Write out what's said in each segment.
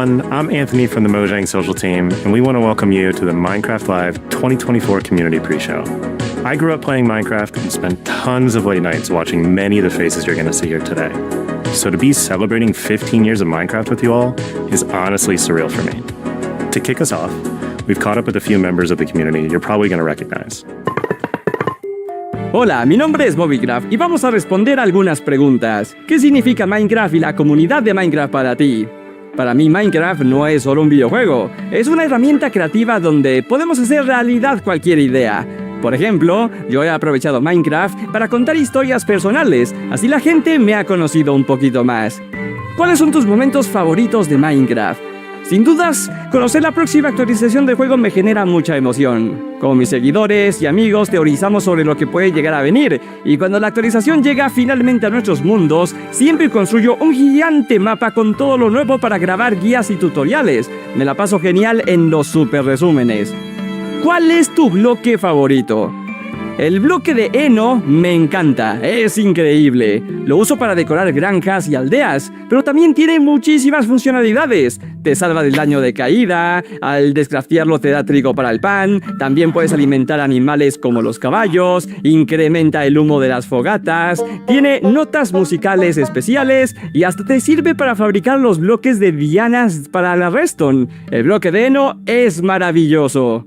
everyone. I'm Anthony from the Mojang social team, and we want to welcome you to the Minecraft Live 2024 Community Pre-Show. I grew up playing Minecraft and spent tons of late nights watching many of the faces you're going to see here today. So to be celebrating 15 years of Minecraft with you all is honestly surreal for me. To kick us off, we've caught up with a few members of the community you're probably going to recognize. Hola, mi nombre es Bobbycraft y vamos a responder algunas preguntas. ¿Qué significa Minecraft y la comunidad de Minecraft para ti? Para mí Minecraft no es solo un videojuego, es una herramienta creativa donde podemos hacer realidad cualquier idea. Por ejemplo, yo he aprovechado Minecraft para contar historias personales, así la gente me ha conocido un poquito más. ¿Cuáles son tus momentos favoritos de Minecraft? Sin dudas, conocer la próxima actualización del juego me genera mucha emoción. Con mis seguidores y amigos teorizamos sobre lo que puede llegar a venir, y cuando la actualización llega finalmente a nuestros mundos, siempre construyo un gigante mapa con todo lo nuevo para grabar guías y tutoriales. Me la paso genial en los super resúmenes. ¿Cuál es tu bloque favorito? El bloque de heno me encanta, es increíble. Lo uso para decorar granjas y aldeas, pero también tiene muchísimas funcionalidades. Te salva del daño de caída, al descraftearlo te da trigo para el pan, también puedes alimentar animales como los caballos, incrementa el humo de las fogatas, tiene notas musicales especiales y hasta te sirve para fabricar los bloques de dianas para la redstone. El bloque de heno es maravilloso.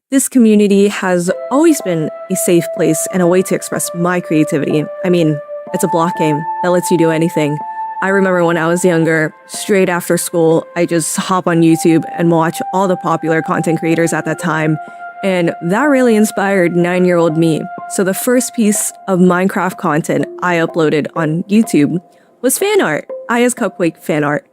This community has always been a safe place and a way to express my creativity. I mean, it's a block game that lets you do anything. I remember when I was younger, straight after school, I just hop on YouTube and watch all the popular content creators at that time. And that really inspired 9-year-old me. So the first piece of Minecraft content I uploaded on YouTube was fan art, Aya's Cupcake fan art.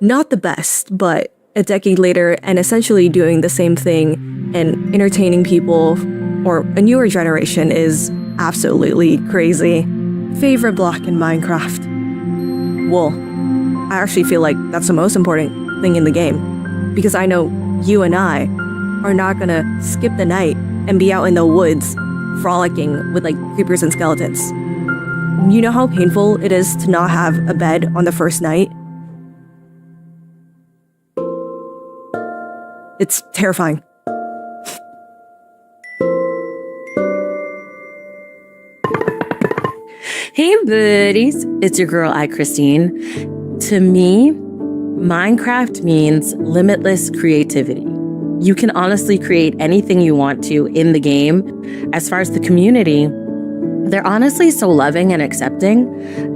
Not the best, but a decade later and essentially doing the same thing and entertaining people or a newer generation is absolutely crazy. Favorite block in Minecraft? Well, I actually feel like that's the most important thing in the game because I know you and I are not gonna skip the night and be out in the woods frolicking with like creepers and skeletons. You know how painful it is to not have a bed on the first night? It's terrifying. Hey buddies, it's your girl Christine. To me, Minecraft means limitless creativity. You can honestly create anything you want to in the game. As far as the community, they're honestly so loving and accepting.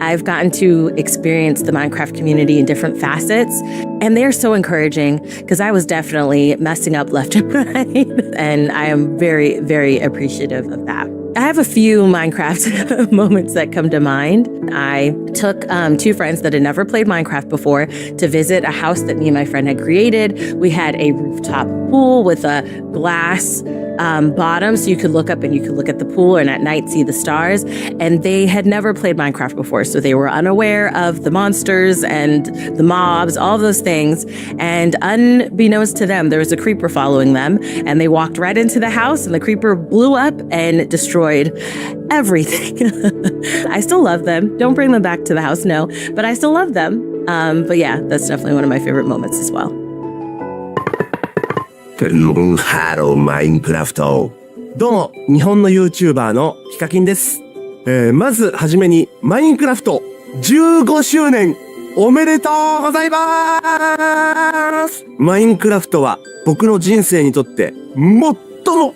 I've gotten to experience the Minecraft community in different facets, and they're so encouraging because I was definitely messing up left and right, and I am very, very appreciative of that. I have a few Minecraft moments that come to mind. I took 2 friends that had never played Minecraft before to visit a house that me and my friend had created. We had a rooftop pool with a glass bottom so you could look up and you could look at the pool and at night see the stars. And they had never played Minecraft before, so they were unaware of the monsters and the mobs, all those things. And unbeknownst to them, there was a creeper following them, and they walked right into the house and the creeper blew up and destroyed everything. I still love them. Don't bring them back to the house, no, but I still love them. But yeah, that's definitely one of my favorite moments as well. Hello, Minecraft. どうも、日本の YouTuber のヒカキンです。まずはじめに、Minecraft 15周年おめでとうございます。Minecraft は僕の人生にとって最も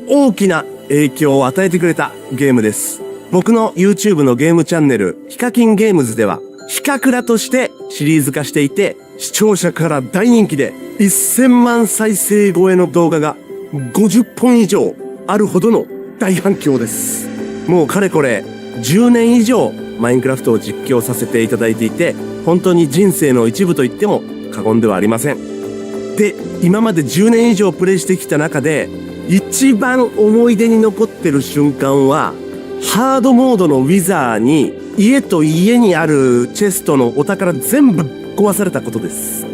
大きな影響を与えてくれたゲームです。僕の YouTube のゲームチャンネル、ヒカキンゲームズでは、ヒカクラとしてシリーズ化していて、視聴者から大人気で1000万再生超えの動画が50本以上あるほどの大反響です。もうかれこれ10年以上マインクラフトを実況させていただいていて、本当に人生の一部と言っても過言ではありません。で、今まで10年以上プレイしてきた中で一番思い出に残ってる瞬間は、ハードモードのウィザーに家と家にあるチェストのお宝全部壊されたことです。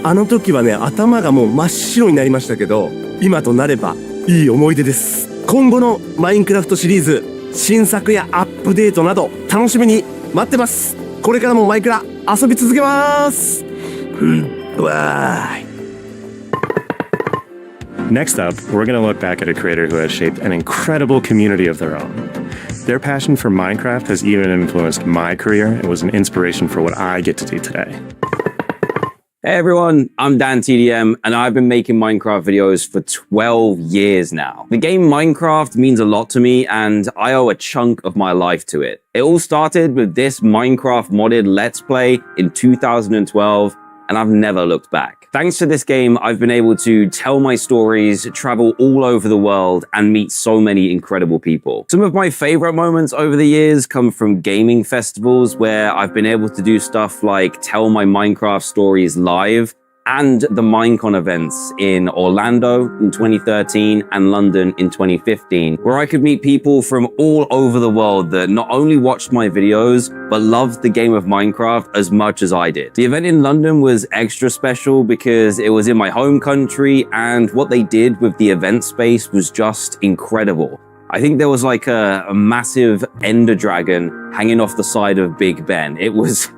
あの時はね、頭がもう真っ白になりましたけど、今となればいい思い出です。今後のマインクラフトシリーズ、新作やアップデートなど楽しみに待ってます。これからもマイクラ遊び続けます。Goodbye. Next up, we're going to look back at a creator who has shaped an incredible community of their own. Their passion for Minecraft has even influenced my career and was an inspiration for what I get to do today. Hey everyone, I'm Dan TDM and I've been making Minecraft videos for 12 years now. The game Minecraft means a lot to me and I owe a chunk of my life to it. It all started with this Minecraft modded Let's Play in 2012 and I've never looked back. Thanks to this game, I've been able to tell my stories, travel all over the world, and meet so many incredible people. Some of my favorite moments over the years come from gaming festivals where I've been able to do stuff like tell my Minecraft stories live, and the Minecon events in Orlando in 2013 and London in 2015, where I could meet people from all over the world that not only watched my videos, but loved the game of Minecraft as much as I did. The event in London was extra special because it was in my home country, and what they did with the event space was just incredible. I think there was like a massive ender dragon hanging off the side of Big Ben. It was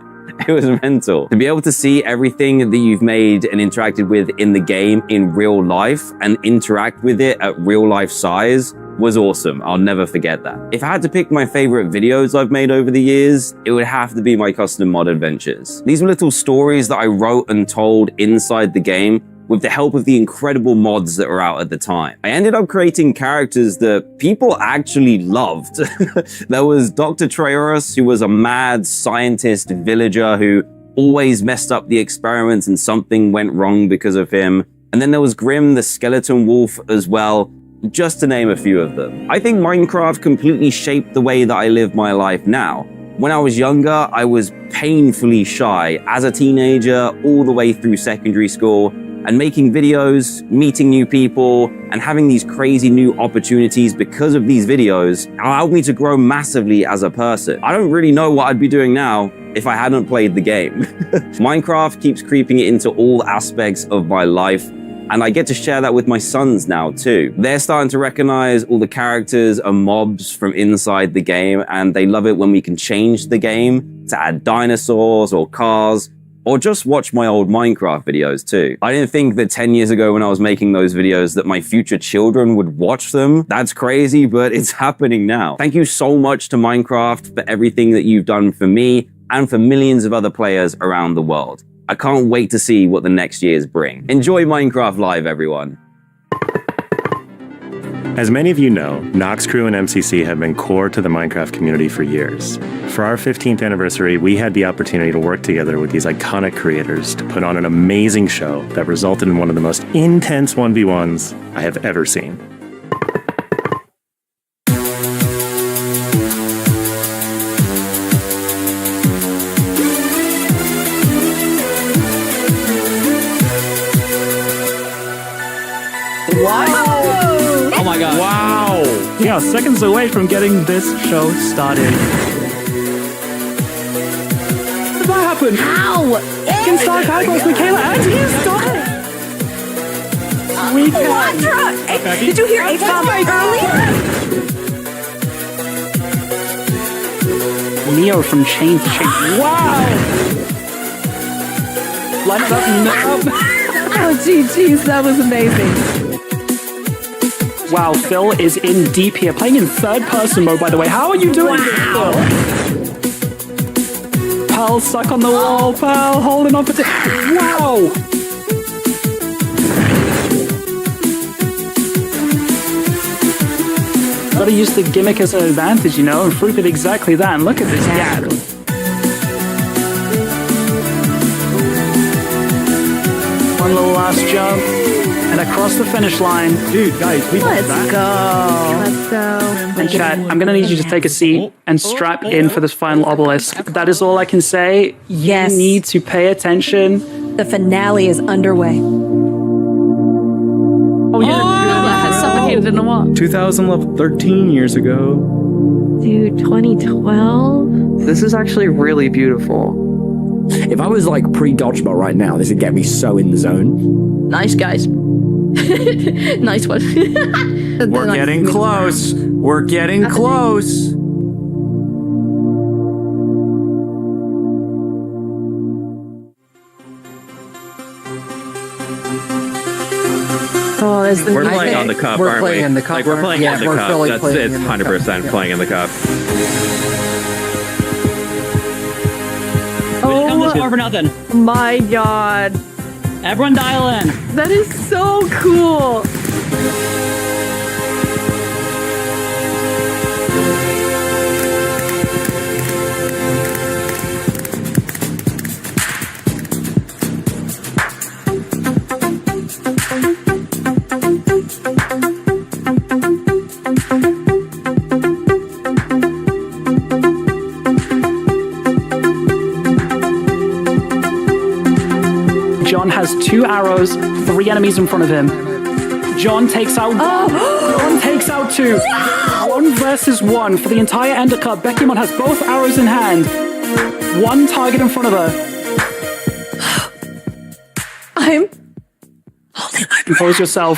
mental. To be able to see everything that you've made and interacted with in the game in real life and interact with it at real life size was awesome. I'll never forget that. If I had to pick my favorite videos I've made over the years, it would have to be my custom mod adventures. These were little stories that I wrote and told inside the game with the help of the incredible mods that were out at the time. I ended up creating characters that people actually loved. There was Dr. Trayaurus, who was a mad scientist villager who always messed up the experiments and something went wrong because of him. And then there was Grim, the skeleton wolf as well, just to name a few of them. I think Minecraft completely shaped the way that I live my life now. When I was younger, I was painfully shy as a teenager all the way through secondary school. And making videos, meeting new people, and having these crazy new opportunities because of these videos allowed me to grow massively as a person. I don't really know what I'd be doing now if I hadn't played the game. Minecraft keeps creeping into all aspects of my life, and I get to share that with my sons now too. They're starting to recognize all the characters and mobs from inside the game, and they love it when we can change the game to add dinosaurs or cars, or just watch my old Minecraft videos too. I didn't think that 10 years ago when I was making those videos that my future children would watch them. That's crazy, but it's happening now. Thank you so much to Minecraft for everything that you've done for me and for millions of other players around the world. I can't wait to see what the next years bring. Enjoy Minecraft Live, everyone. As many of you know, Nox Crew and MCC have been core to the Minecraft community for years. For our 15th anniversary, we had the opportunity to work together with these iconic creators to put on an amazing show that resulted in one of the most intense 1v1s I have ever seen. Oh my god. Wow! Yeah, seconds away from getting this show started. What did that happen? Ow! Can start Michaels, Michaela, and you start! We can. Did you hear H-Bomb earlier? Neo from Chain to Chain. Wow! Line it up, Oh, geez, that was amazing. Wow, Phil is in deep here, playing in third-person mode, by the way. How are you doing this, Phil? Pearl stuck on the wall, Pearl holding on for wow! Gotta use the gimmick as an advantage, you know, and prove it exactly that. And look at this gap. One little last jump. And across the finish line. Dude, guys, we Let's go. Let's go. And chat, I'm gonna need you to take a seat and strap in for this final obelisk. That is all I can say. Yes. You need to pay attention. The finale is underway. Oh yeah. That has suffocated in a while. 2011, 13 years ago. Dude, 2012? This is actually really beautiful. If I was like pre-dodgeball right now, this would get me so in the zone. Nice, guys. Nice one. We're getting close. We're getting close. Oh, there's the We're playing on the cup, we're aren't playing we? in the cup, Like, we're aren't playing we? in the Yeah, we're cup. fully That's playing it's in the 100% cup. playing in the cup. Come this far for nothing. My god. Everyone dial in. That is so cool. John has 2 arrows, 3 enemies in front of him. John takes out 1. John takes out 2. 1 versus 1 for the entire Ender Cup. Beckymon has both arrows in hand. 1 target in front of her. I'm Compose yourself.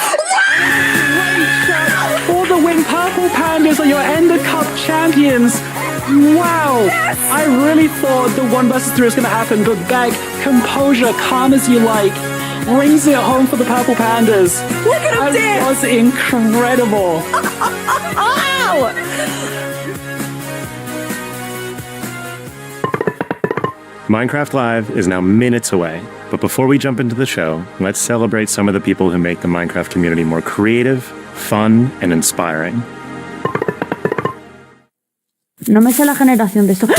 For the win, Purple Pandas are your Ender Cup champions. Wow! Yes! I really thought the 1 versus 3 was going to happen, but Beck, composure, calm as you like, brings it home for the Purple Pandas. Look at him That dance! was incredible. Oh! Minecraft Live is now minutes away, but before we jump into the show, let's celebrate some of the people who make the Minecraft community more creative, fun, and inspiring. No me sé la generación de esto. ¡De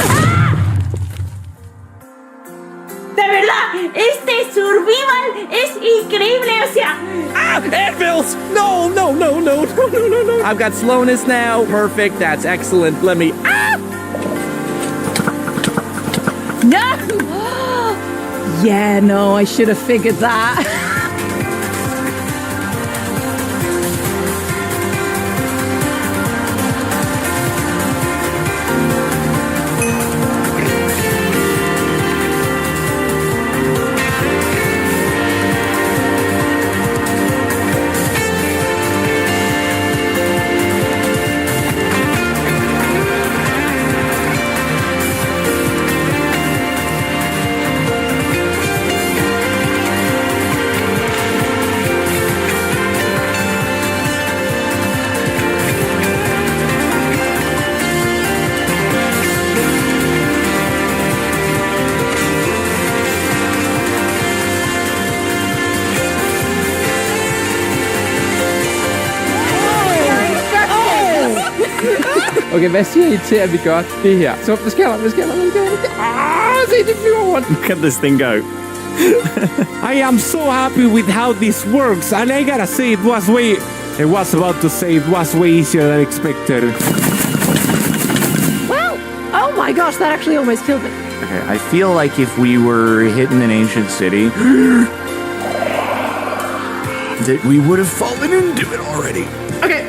verdad! Este survival es increíble, o sea. Anvils! No, no, no, no, no, no, no, no. I've got slowness now. Perfect. That's excellent. Let me. No! Yeah, no, I should have figured that. Okay, hvad siger I til, at vi gør det her? Så, hvad sker der? Se, det flyver rundt. Look at this thing go. I am so happy with how this works, and I gotta say it was way easier than expected. Well, oh my gosh, that actually almost killed me. Okay, I feel like if we were hitting an ancient city, that we would have fallen into it already. Okay.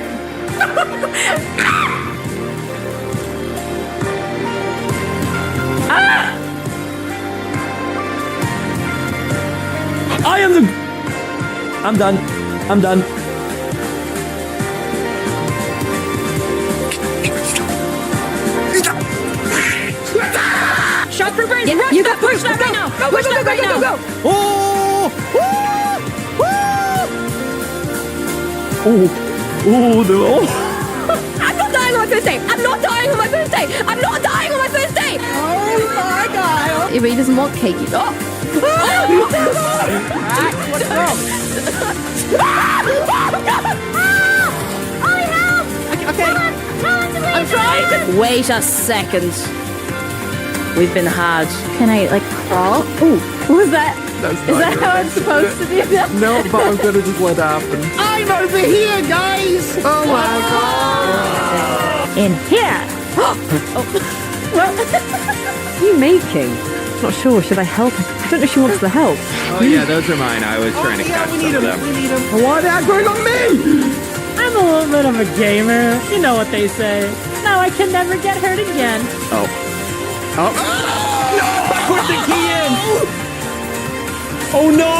I'm done. Shot for brains. Yeah, you got push that right now. Push that right now. I'm not dying on my first day. I'm not dying on my first day. I'm not dying on my first day. Oh my god. If he doesn't want cake, you don't. What's wrong? Okay. I'm trying to. Wait a second. We've been hard. Can I like crawl? Ooh, what was that? That's Is that how I'm supposed to do that? No, but I'm gonna just let it happen. I'm over here, guys. Oh my god. In here. What are you making? Not sure. Should I help? I don't know if she wants the help. Oh yeah, those are mine. I was trying to catch some of them. Why are they going on me? I'm a little bit of a gamer. You know what they say. Now I can never get hurt again. Oh. No! Put the key in! Oh no!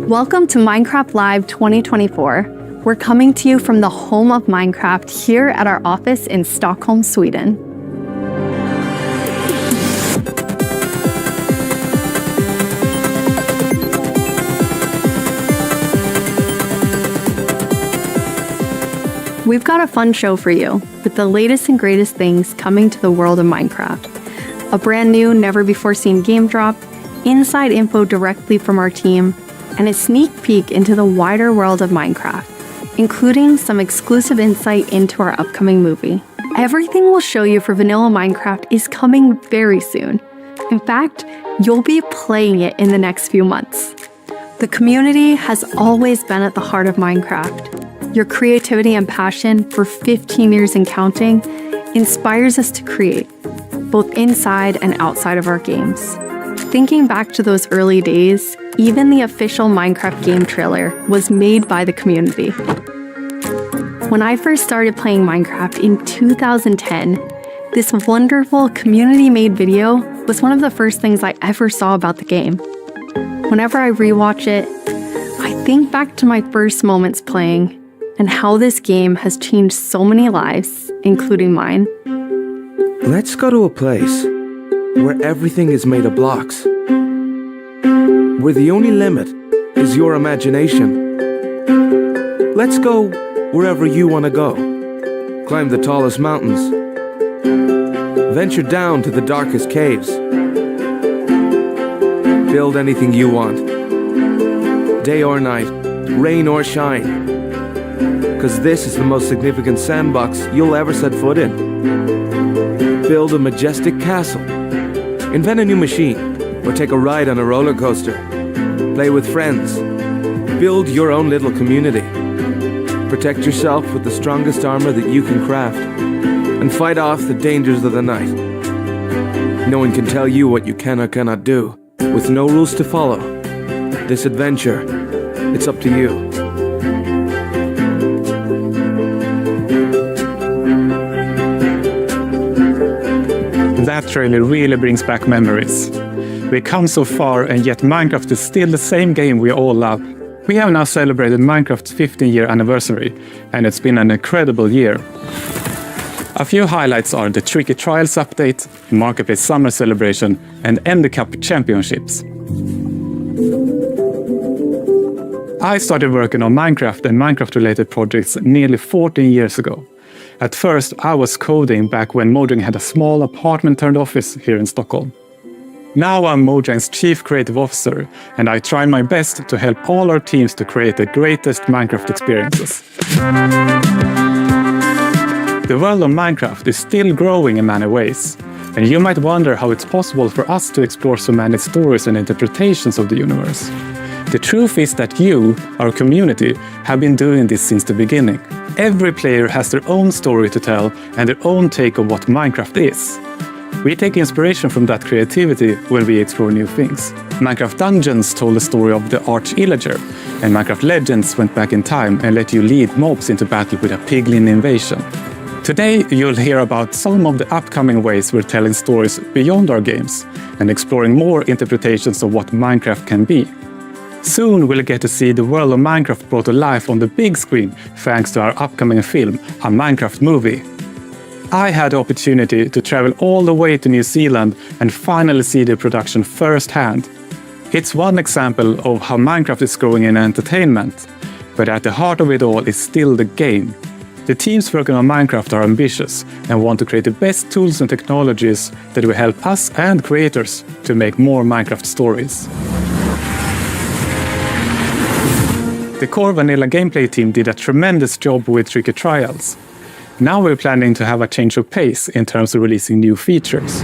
Welcome to Minecraft Live 2024. We're coming to you from the home of Minecraft here at our office in Stockholm, Sweden. We've got a fun show for you, with the latest and greatest things coming to the world of Minecraft. A brand new, never-before-seen game drop, inside info directly from our team, and a sneak peek into the wider world of Minecraft, including some exclusive insight into our upcoming movie. Everything we'll show you for vanilla Minecraft is coming very soon. In fact, you'll be playing it in the next few months. The community has always been at the heart of Minecraft. Your creativity and passion for 15 years and counting inspires us to create, both inside and outside of our games. Thinking back to those early days, even the official Minecraft game trailer was made by the community. When I first started playing Minecraft in 2010, this wonderful community-made video was one of the first things I ever saw about the game. Whenever I rewatch it, I think back to my first moments playing and how this game has changed so many lives, including mine. Let's go to a place where everything is made of blocks, where the only limit is your imagination. Let's go wherever you want to go. Climb the tallest mountains. Venture down to the darkest caves. Build anything you want. Day or night, rain or shine. Because this is the most significant sandbox you'll ever set foot in. Build a majestic castle. Invent a new machine, or take a ride on a roller coaster. Play with friends. Build your own little community. Protect yourself with the strongest armor that you can craft. And fight off the dangers of the night. No one can tell you what you can or cannot do. With no rules to follow. This adventure, it's up to you. That trailer really brings back memories. We've come so far, and yet Minecraft is still the same game we all love. We have now celebrated Minecraft's 15-year anniversary, and it's been an incredible year. A few highlights are the Tricky Trials update, Marketplace Summer Celebration, and Ender Cup Championships. I started working on Minecraft and Minecraft-related projects nearly 14 years ago. At first, I was coding back when Mojang had a small apartment-turned-office here in Stockholm. Now I'm Mojang's Chief Creative Officer, and I try my best to help all our teams to create the greatest Minecraft experiences. The world of Minecraft is still growing in many ways, and you might wonder how it's possible for us to explore so many stories and interpretations of the universe. The truth is that you, our community, have been doing this since the beginning. Every player has their own story to tell and their own take of what Minecraft is. We take inspiration from that creativity when we explore new things. Minecraft Dungeons told the story of the Arch-Illager, and Minecraft Legends went back in time and let you lead mobs into battle with a piglin invasion. Today, you'll hear about some of the upcoming ways we're telling stories beyond our games and exploring more interpretations of what Minecraft can be. Soon we'll get to see the world of Minecraft brought to life on the big screen thanks to our upcoming film, a Minecraft movie. I had the opportunity to travel all the way to New Zealand and finally see the production firsthand. It's one example of how Minecraft is growing in entertainment, but at the heart of it all is still the game. The teams working on Minecraft are ambitious and want to create the best tools and technologies that will help us and creators to make more Minecraft stories. The core vanilla gameplay team did a tremendous job with Tricky Trials. Now we're planning to have a change of pace in terms of releasing new features.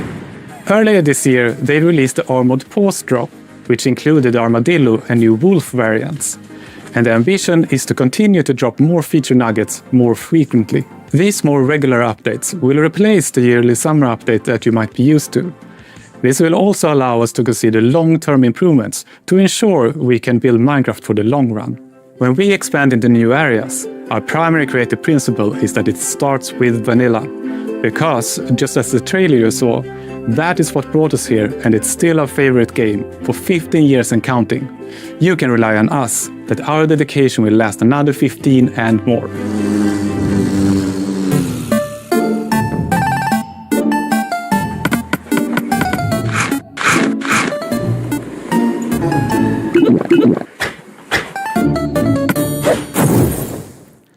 Earlier this year, they released the Armored Paws drop, which included the Armadillo and new Wolf variants. And the ambition is to continue to drop more feature nuggets more frequently. These more regular updates will replace the yearly summer update that you might be used to. This will also allow us to consider long-term improvements to ensure we can build Minecraft for the long run. When we expand into new areas, our primary creative principle is that it starts with vanilla. Because, just as the trailer you saw, That is what brought us here, and it's still our favorite game for 15 years and counting. You can rely on us that our dedication will last another 15 and more.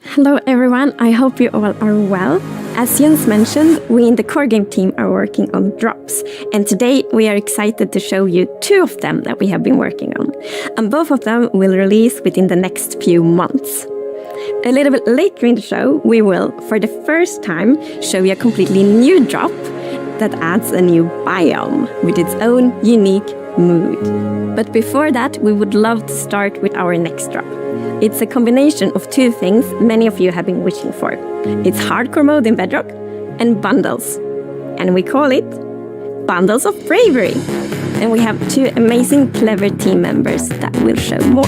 Hello everyone, I hope you all are well. As Jens mentioned, we in the core game team are working on drops, and today we are excited to show you 2 of them that we have been working on, and both of them will release within the next few months. A little bit later in the show, we will, for the first time, show you a completely new drop that adds a new biome with its own unique mood. But before that, we would love to start with our next drop. It's a combination of 2 things many of you have been wishing for. It's hardcore mode in Bedrock and bundles. And we call it Bundles of Bravery. And we have 2 amazing, clever team members that will show more.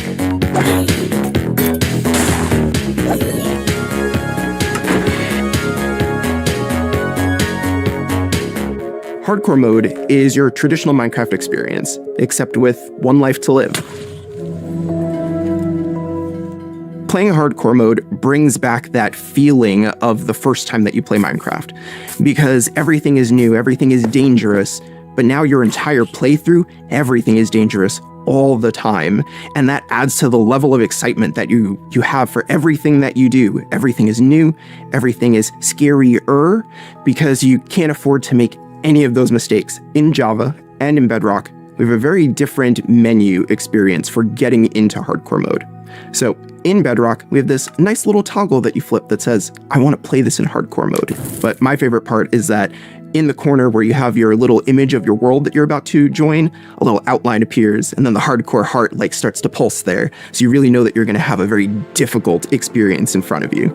Hardcore mode is your traditional Minecraft experience, except with 1 life to live. Playing hardcore mode brings back that feeling of the first time that you play Minecraft, because everything is new, everything is dangerous, but now your entire playthrough, everything is dangerous all the time, and that adds to the level of excitement that you have for everything that you do. Everything is new, everything is scarier, because you can't afford to make any of those mistakes. In Java and in Bedrock, we have a very different menu experience for getting into hardcore mode. So in Bedrock, we have this nice little toggle that you flip that says, I want to play this in hardcore mode. But my favorite part is that in the corner where you have your little image of your world that you're about to join, a little outline appears, and then the hardcore heart starts to pulse there. So you really know that you're going to have a very difficult experience in front of you.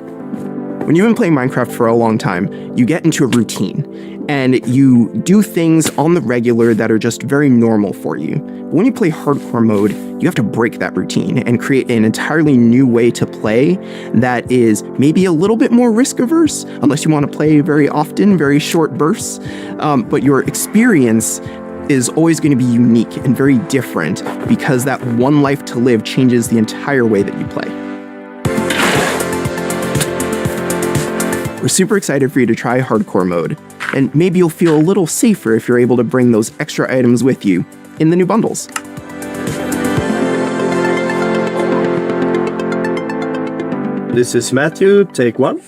When you've been playing Minecraft for a long time, you get into a routine, and you do things on the regular that are just very normal for you. But when you play hardcore mode, you have to break that routine and create an entirely new way to play that is maybe a little bit more risk-averse, unless you want to play very often, very short bursts. But your experience is always going to be unique and very different, because that 1 life to live changes the entire way that you play. We're super excited for you to try hardcore mode, and maybe you'll feel a little safer if you're able to bring those extra items with you in the new bundles. This is Matthew, take 1.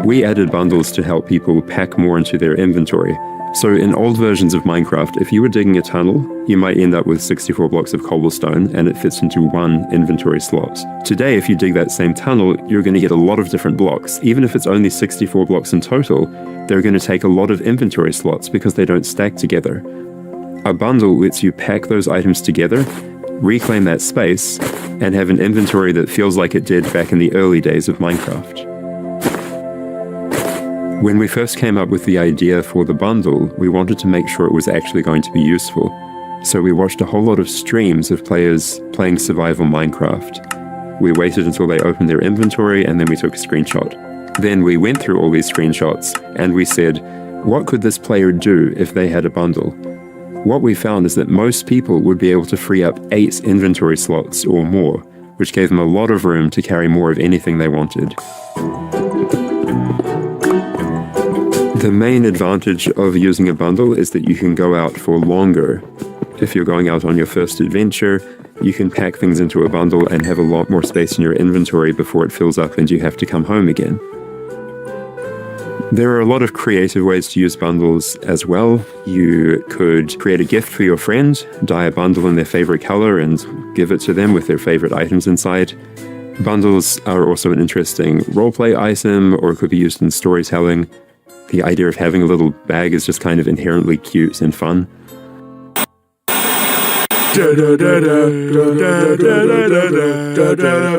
We added bundles to help people pack more into their inventory. So in old versions of Minecraft, if you were digging a tunnel, you might end up with 64 blocks of cobblestone and it fits into 1 inventory slot. Today, if you dig that same tunnel, you're going to get a lot of different blocks. Even if it's only 64 blocks in total, they're going to take a lot of inventory slots because they don't stack together. A bundle lets you pack those items together, reclaim that space, and have an inventory that feels like it did back in the early days of Minecraft. When we first came up with the idea for the bundle, we wanted to make sure it was actually going to be useful. So we watched a whole lot of streams of players playing survival Minecraft. We waited until they opened their inventory and then we took a screenshot. Then we went through all these screenshots and we said, what could this player do if they had a bundle? What we found is that most people would be able to free up 8 inventory slots or more, which gave them a lot of room to carry more of anything they wanted. The main advantage of using a bundle is that you can go out for longer. If you're going out on your first adventure, you can pack things into a bundle and have a lot more space in your inventory before it fills up and you have to come home again. There are a lot of creative ways to use bundles as well. You could create a gift for your friend, dye a bundle in their favorite color and give it to them with their favorite items inside. Bundles are also an interesting roleplay item, or it could be used in storytelling. The idea of having a little bag is just kind of inherently cute and fun.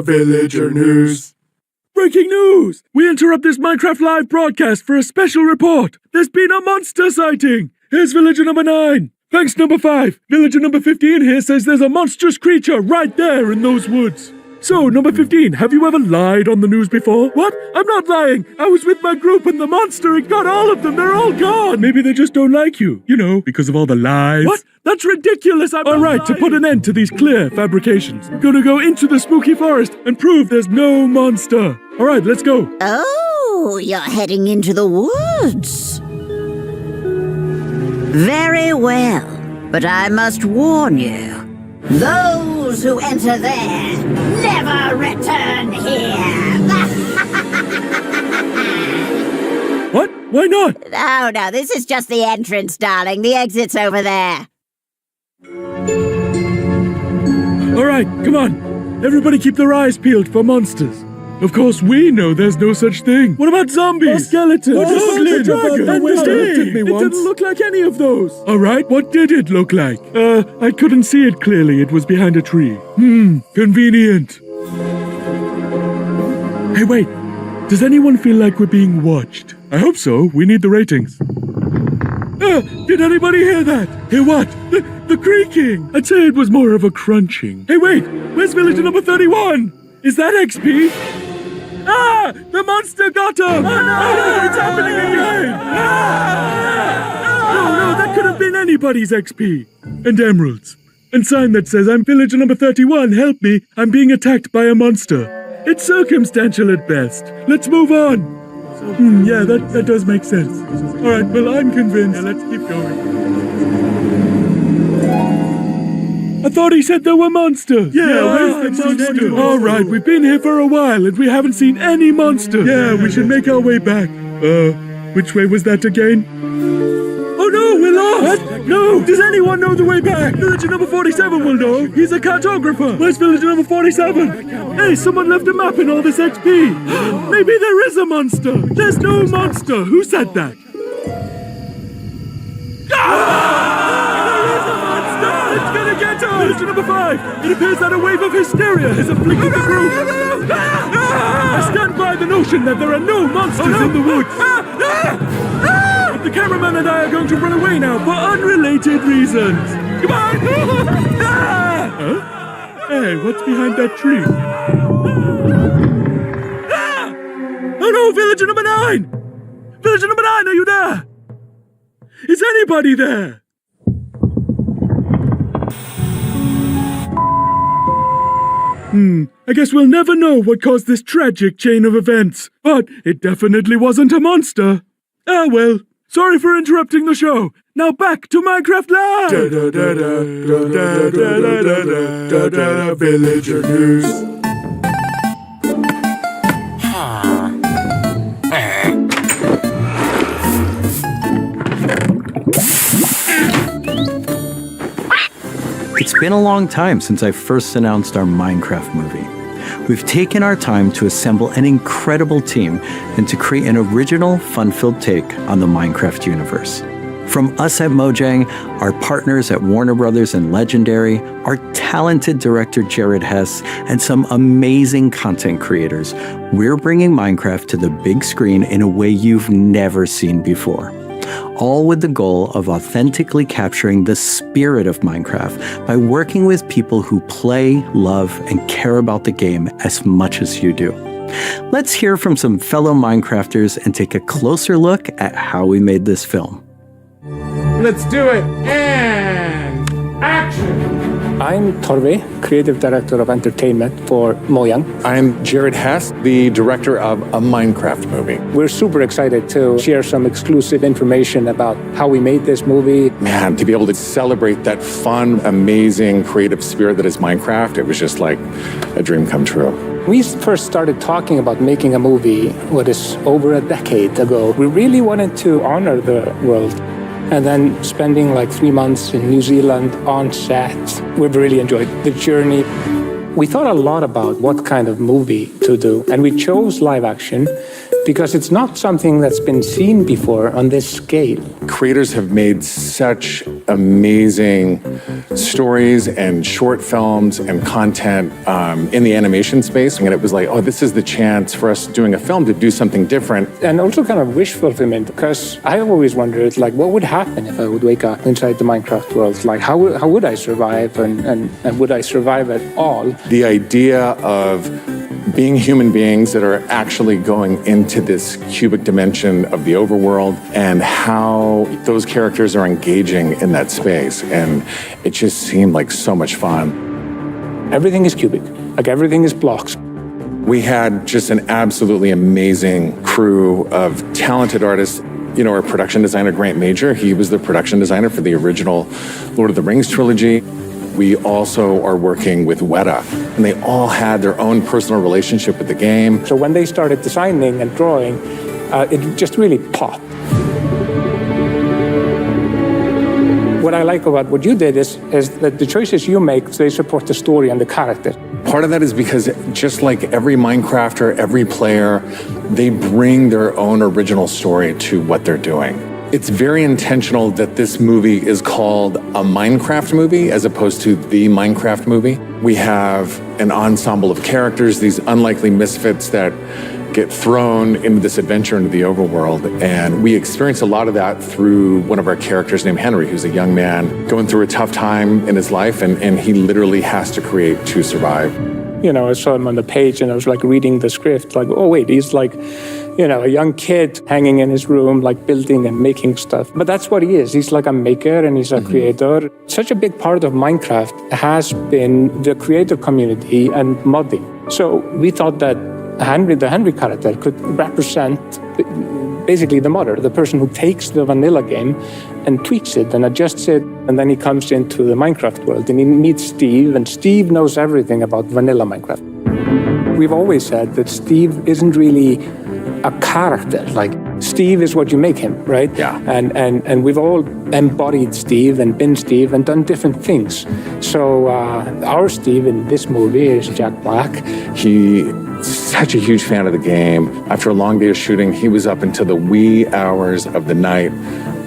Villager news. Breaking news! We interrupt this Minecraft Live broadcast for a special report. There's been a monster sighting. Here's villager number 9. Thanks, number 5. Villager number 15 here says there's a monstrous creature right there in those woods. So, number 15, have you ever lied on the news before? What? I'm not lying. I was with my group and the monster had got all of them. They're all gone. Maybe they just don't like you. You know, because of all the lies. What? That's ridiculous. I'm all right, to put an end to these clear fabrications, we're gonna go into the spooky forest and prove there's no monster. All right, let's go. Oh, you're heading into the woods. Very well, but I must warn you. Those who enter there never return here. What? Why not? Oh, no, this is just the entrance, darling. The exit's over there. All right, come on. Everybody keep their eyes peeled for monsters. Of course, we know there's no such thing. What about zombies? Skeletons? It didn't look like any of those. All right, what did it look like? I couldn't see it clearly. It was behind a tree. Convenient. Hey, wait. Does anyone feel like we're being watched? I hope so. We need the ratings. Did anybody hear that? Hear what? The creaking. I'd say it was more of a crunching. Hey, wait. Where's villager number 31? Is that XP? Ah! The monster got him! Oh, no! It's happening again! No, that could have been anybody's XP. And emeralds. And sign that says, I'm villager number 31, help me, I'm being attacked by a monster. It's circumstantial at best. Let's move on. Yeah, that does make sense. All right, well, I'm convinced. Yeah, let's keep going. I thought he said there were monsters. Yeah, where's the monster? All right, we've been here for a while and we haven't seen any monsters. Yeah, we should make our way back. Which way was that again? Oh no, we're lost! What? No! Does anyone know the way back? Villager number 47 will know. He's a cartographer. Where's villager number 47? Hey, someone left a map in all this XP. Maybe there is a monster. There's no monster. Who said that? It's gonna get us! Villager number 5! It appears that a wave of hysteria has afflicted the group! I stand by the notion that there are no monsters in the woods! But the cameraman and I are going to run away now for unrelated reasons! Come on! Huh? Hey, what's behind that tree? Oh no, villager number 9! Villager number 9, are you there? Is anybody there? I guess we'll never know what caused this tragic chain of events. But it definitely wasn't a monster. Ah, well. Sorry for interrupting the show. Now back to Minecraft Live! Villager news. It's been a long time since I first announced our Minecraft movie. We've taken our time to assemble an incredible team and to create an original, fun-filled take on the Minecraft universe. From us at Mojang, our partners at Warner Brothers and Legendary, our talented director Jared Hess, and some amazing content creators, we're bringing Minecraft to the big screen in a way you've never seen before. All with the goal of authentically capturing the spirit of Minecraft by working with people who play, love, and care about the game as much as you do. Let's hear from some fellow Minecrafters and take a closer look at how we made this film. Let's do it, and action! I'm TyBear, Creative Director of Entertainment for Mojang. I'm Jared Hess, the director of a Minecraft movie. We're super excited to share some exclusive information about how we made this movie. Man, to be able to celebrate that fun, amazing, creative spirit that is Minecraft, it was just like a dream come true. We first started talking about making a movie, what is over a decade ago. We really wanted to honor the world. And then spending like 3 months in New Zealand on set, we've really enjoyed the journey. We thought a lot about what kind of movie to do, and we chose live action because it's not something that's been seen before on this scale. Creators have made such amazing stories and short films and content in the animation space, and it was like, oh, this is the chance for us doing a film to do something different. And also kind of wish fulfillment, because I've always wondered, like, what would happen if I would wake up inside the Minecraft world? Like, how would I survive, and would I survive at all? The idea of being human beings that are actually going into this cubic dimension of the overworld, and how those characters are engaging in that space. And it just seemed like so much fun. Everything is cubic, like everything is blocks. We had just an absolutely amazing crew of talented artists. You know, our production designer, Grant Major, he was the production designer for the original Lord of the Rings trilogy. We also are working with Weta, and they all had their own personal relationship with the game. So when they started designing and drawing, it just really popped. What I like about what you did is that the choices you make, they support the story and the character. Part of that is because just like every Minecrafter, every player, they bring their own original story to what they're doing. It's very intentional that this movie is called a Minecraft movie as opposed to the Minecraft movie. We have an ensemble of characters, these unlikely misfits that get thrown into this adventure into the overworld. And we experience a lot of that through one of our characters named Henry, who's a young man going through a tough time in his life, and he literally has to create to survive. You know, I saw him on the page and I was like reading the script, like, oh wait, he's like, you know, a young kid hanging in his room, like building and making stuff. But that's what he is. He's like a maker and he's a creator. Such a big part of Minecraft has been the creator community and modding. So we thought that Henry, the Henry character, could represent basically the modder, the person who takes the vanilla game and tweaks it and adjusts it, and then he comes into the Minecraft world and he meets Steve, and Steve knows everything about vanilla Minecraft. We've always said that Steve isn't really a character. Like, Steve is what you make him, right? Yeah. And we've all embodied Steve and been Steve and done different things. So our Steve in this movie is Jack Black. He's such a huge fan of the game. After a long day of shooting, he was up until the wee hours of the night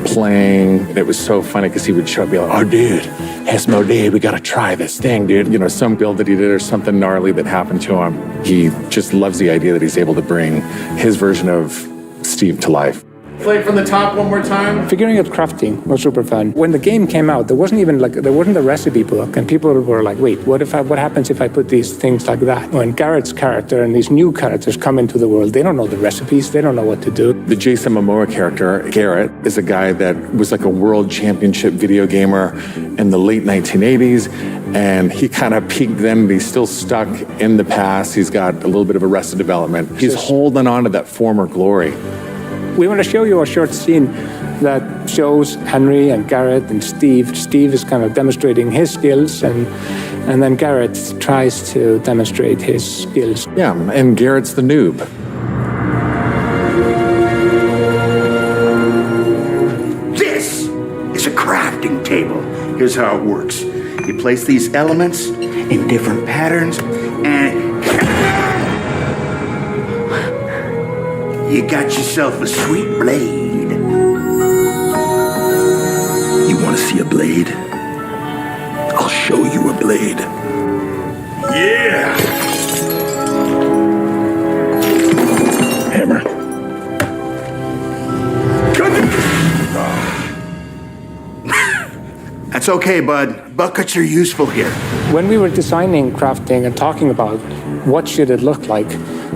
playing. And it was so funny because he would show up and be like, oh, dude, Hesmo Day, we got to try this thing, dude. You know, some build that he did or something gnarly that happened to him. He just loves the idea that he's able to bring his version of Steve to life. Play it from the top one more time. Figuring out crafting was super fun. When the game came out, there wasn't a recipe book, and people were like, wait, what happens if I put these things like that? When Garrett's character and these new characters come into the world, they don't know the recipes, they don't know what to do. The Jason Momoa character, Garrett, is a guy that was like a world championship video gamer in the late 1980s, and he kind of peaked then, but he's still stuck in the past. He's got a little bit of arrested development. He's holding on to that former glory. We want to show you a short scene that shows Henry and Garrett and Steve. Steve is kind of demonstrating his skills, and then Garrett tries to demonstrate his skills. Yeah, and Garrett's the noob. This is a crafting table. Here's how it works. You place these elements in different patterns, and you got yourself a sweet blade. You want to see a blade? I'll show you a blade. Yeah! Hammer. That's okay, bud. Buckets are useful here. When we were designing crafting and talking about what should it look like,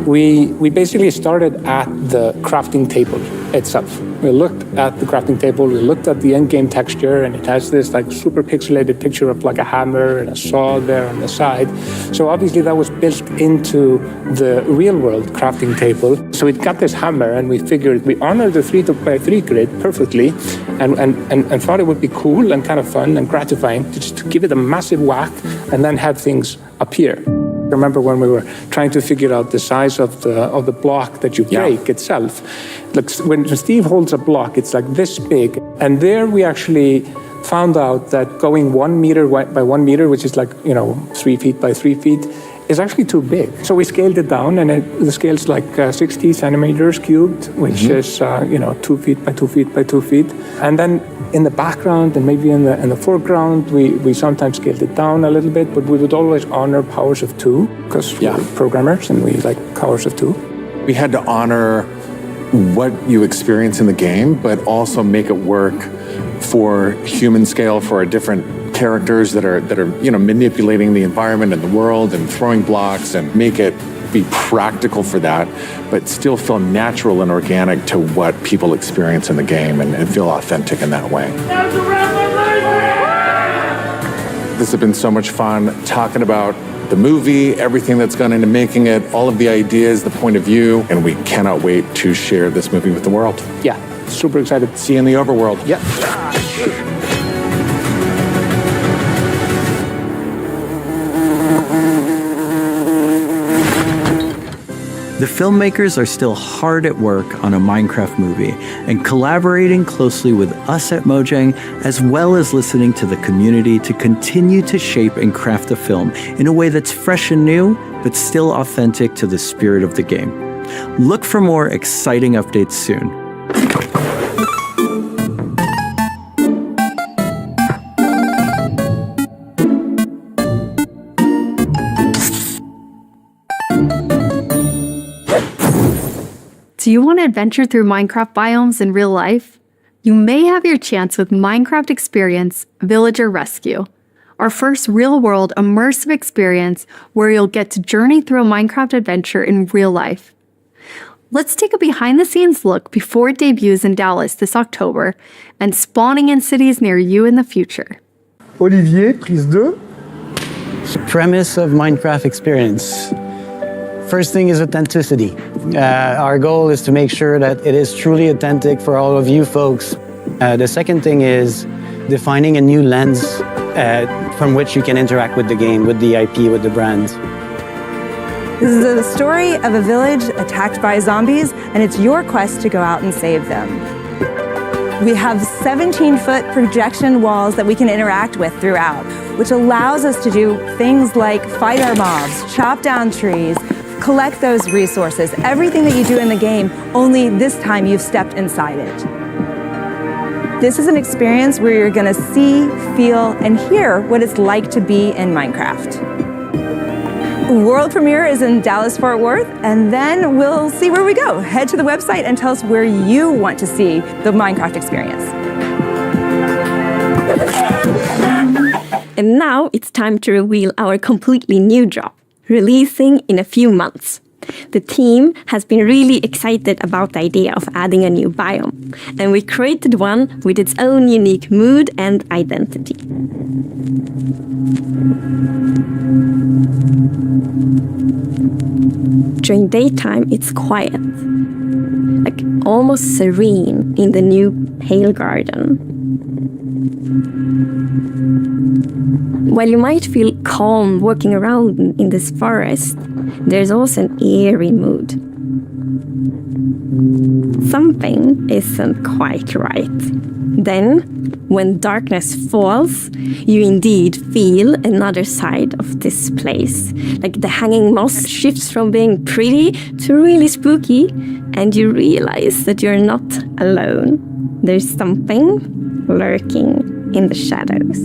we basically started at the crafting table itself. We looked at the crafting table, we looked at the end-game texture, and it has this like super pixelated picture of like a hammer and a saw there on the side. So obviously that was built into the real-world crafting table. So it got this hammer, and we figured we honored the 3x3 grid perfectly, and thought it would be cool and kind of fun and gratifying to just give it a massive whack and then have things appear. I remember when we were trying to figure out the size of the block that you break itself. Like when Steve holds a block, it's like this big. And there we actually found out that going 1 meter by 1 meter, which is like, 3 feet by 3 feet, is actually too big. So we scaled it down, and the scale's like 60 centimeters cubed, which is 2 feet by 2 feet by 2 feet. And then in the background and maybe in the foreground, we sometimes scaled it down a little bit, but we would always honor powers of 2 because we're programmers and we like powers of 2. We had to honor what you experience in the game, but also make it work for human scale for our different characters that are manipulating the environment and the world and throwing blocks, and make it be practical for that, but still feel natural and organic to what people experience in the game and feel authentic in that way. This has been so much fun talking about the movie, everything that's gone into making it, all of the ideas, the point of view, and we cannot wait to share this movie with the world. Yeah, super excited. See you in the overworld. Yeah. The filmmakers are still hard at work on a Minecraft movie and collaborating closely with us at Mojang, as well as listening to the community to continue to shape and craft the film in a way that's fresh and new, but still authentic to the spirit of the game. Look for more exciting updates soon. Do you want to adventure through Minecraft biomes in real life? You may have your chance with Minecraft Experience Villager Rescue, our first real-world immersive experience where you'll get to journey through a Minecraft adventure in real life. Let's take a behind-the-scenes look before it debuts in Dallas this October and spawning in cities near you in the future. Olivier, prise 2. Premise of Minecraft Experience. First thing is authenticity. Our goal is to make sure that it is truly authentic for all of you folks. The second thing is defining a new lens from which you can interact with the game, with the IP, with the brand. This is the story of a village attacked by zombies, and it's your quest to go out and save them. We have 17-foot projection walls that we can interact with throughout, which allows us to do things like fight our mobs, chop down trees, collect those resources, everything that you do in the game, only this time you've stepped inside it. This is an experience where you're gonna see, feel, and hear what it's like to be in Minecraft. World premiere is in Dallas-Fort Worth, and then we'll see where we go. Head to the website and tell us where you want to see the Minecraft experience. And now it's time to reveal our completely new drop, releasing in a few months. The team has been really excited about the idea of adding a new biome, and we created one with its own unique mood and identity. During daytime, it's quiet, like almost serene in the new Pale Garden. While you might feel calm walking around in this forest, there's also an eerie mood. Something isn't quite right. Then, when darkness falls, you indeed feel another side of this place. Like the hanging moss shifts from being pretty to really spooky, and you realize that you're not alone. There's something lurking in the shadows.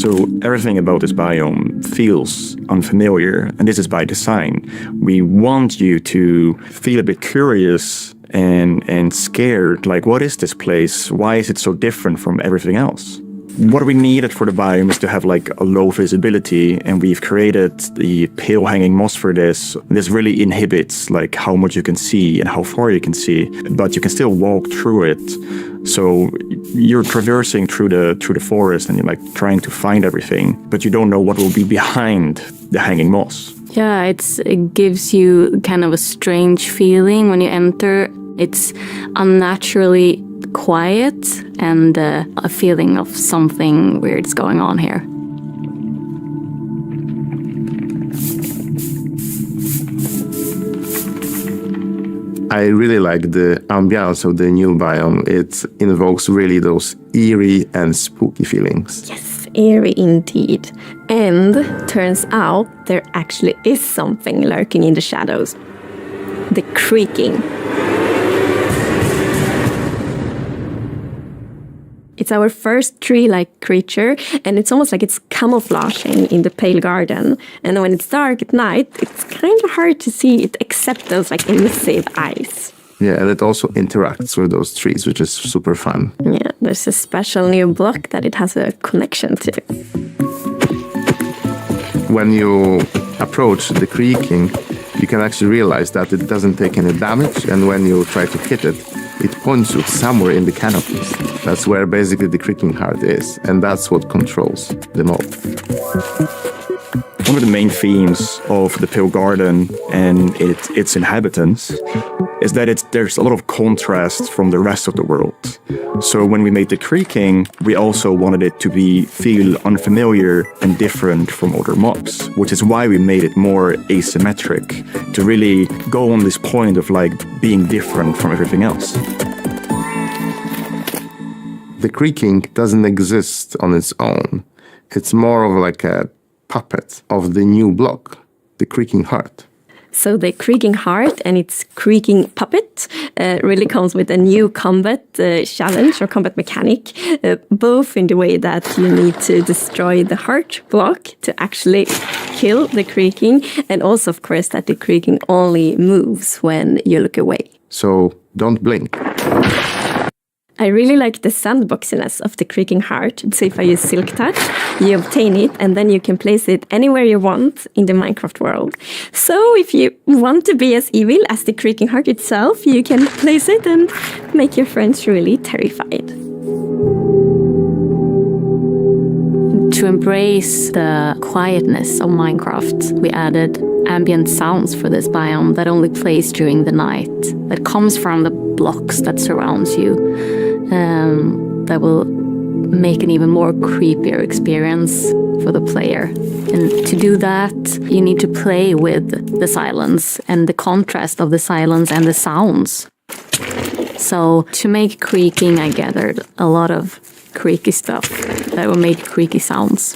So everything about this biome feels unfamiliar, and this is by design. We want you to feel a bit curious and scared, like, what is this place? Why is it so different from everything else? What we needed for the biome is to have like a low visibility, and we've created the pale hanging moss for this. This really inhibits like how much you can see and how far you can see, but you can still walk through it. So you're traversing through the forest and you're like trying to find everything, but you don't know what will be behind the hanging moss. Yeah, it gives you kind of a strange feeling when you enter. It's unnaturally quiet and a feeling of something weird's going on here. I really like the ambiance of the new biome. It invokes really those eerie and spooky feelings. Yes, eerie indeed. And turns out there actually is something lurking in the shadows. The creaking. It's our first tree-like creature, and it's almost like it's camouflaging in the pale garden. And when it's dark at night, it's kind of hard to see it except those like elusive eyes. Yeah, and it also interacts with those trees, which is super fun. Yeah, there's a special new block that it has a connection to. When you approach the creaking, you can actually realize that it doesn't take any damage, and when you try to hit it, it points you somewhere in the canopies. That's where basically the creaking heart is, and that's what controls the mob. One of the main themes of the Pale Garden and its inhabitants is that there's a lot of contrast from the rest of the world. So when we made the creaking, we also wanted it to feel unfamiliar and different from other mobs, which is why we made it more asymmetric, to really go on this point of like being different from everything else. The creaking doesn't exist on its own. It's more of like a puppet of the new block, the creaking heart. So the creaking heart and its creaking puppet really comes with a new combat challenge or combat mechanic, both in the way that you need to destroy the heart block to actually kill the creaking, and also, of course, that the creaking only moves when you look away. So don't blink. I really like the sandboxiness of the creaking heart. So if I use Silk Touch, you obtain it, and then you can place it anywhere you want in the Minecraft world. So if you want to be as evil as the creaking heart itself, you can place it and make your friends really terrified. To embrace the quietness of Minecraft, we added ambient sounds for this biome that only plays during the night, that comes from the blocks that surrounds you, that will make an even more creepier experience for the player. And to do that, you need to play with the silence and the contrast of the silence and the sounds. So to make creaking, I gathered a lot of creaky stuff that will make creaky sounds.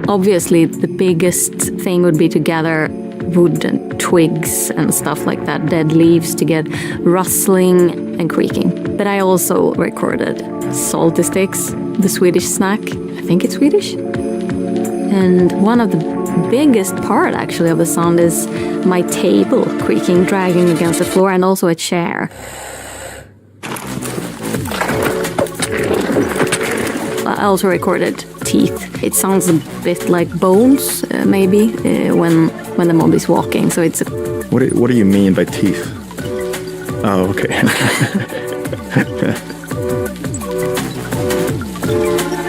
Obviously, the biggest thing would be to gather wood and twigs and stuff like that, dead leaves, to get rustling and creaking. But I also recorded salty sticks, the Swedish snack. I think it's Swedish. And one of the biggest part, actually, of the sound is my table creaking, dragging against the floor, and also a chair. I also recorded teeth. It sounds a bit like bones, maybe, when the mob is walking. So it's. What do you mean by teeth? Oh, okay.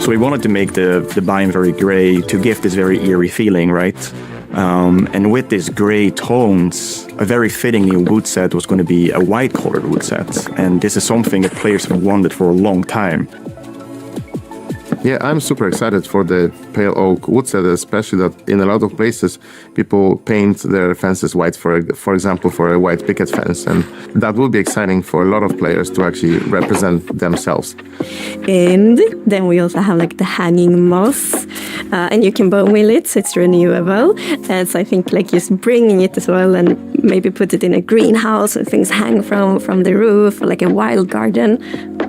So we wanted to make the biome very gray to give this very eerie feeling, right? And with these gray tones, a very fitting new wood set was going to be a white-colored wood set. And this is something that players have wanted for a long time. Yeah, I'm super excited for the pale oak wood set, especially that in a lot of places people paint their fences white, for example, for a white picket fence, and that will be exciting for a lot of players to actually represent themselves. And then we also have like the hanging moss, and you can bone meal it, so it's renewable. So I think like just bringing it as well, and maybe put it in a greenhouse and things hang from the roof, or like a wild garden,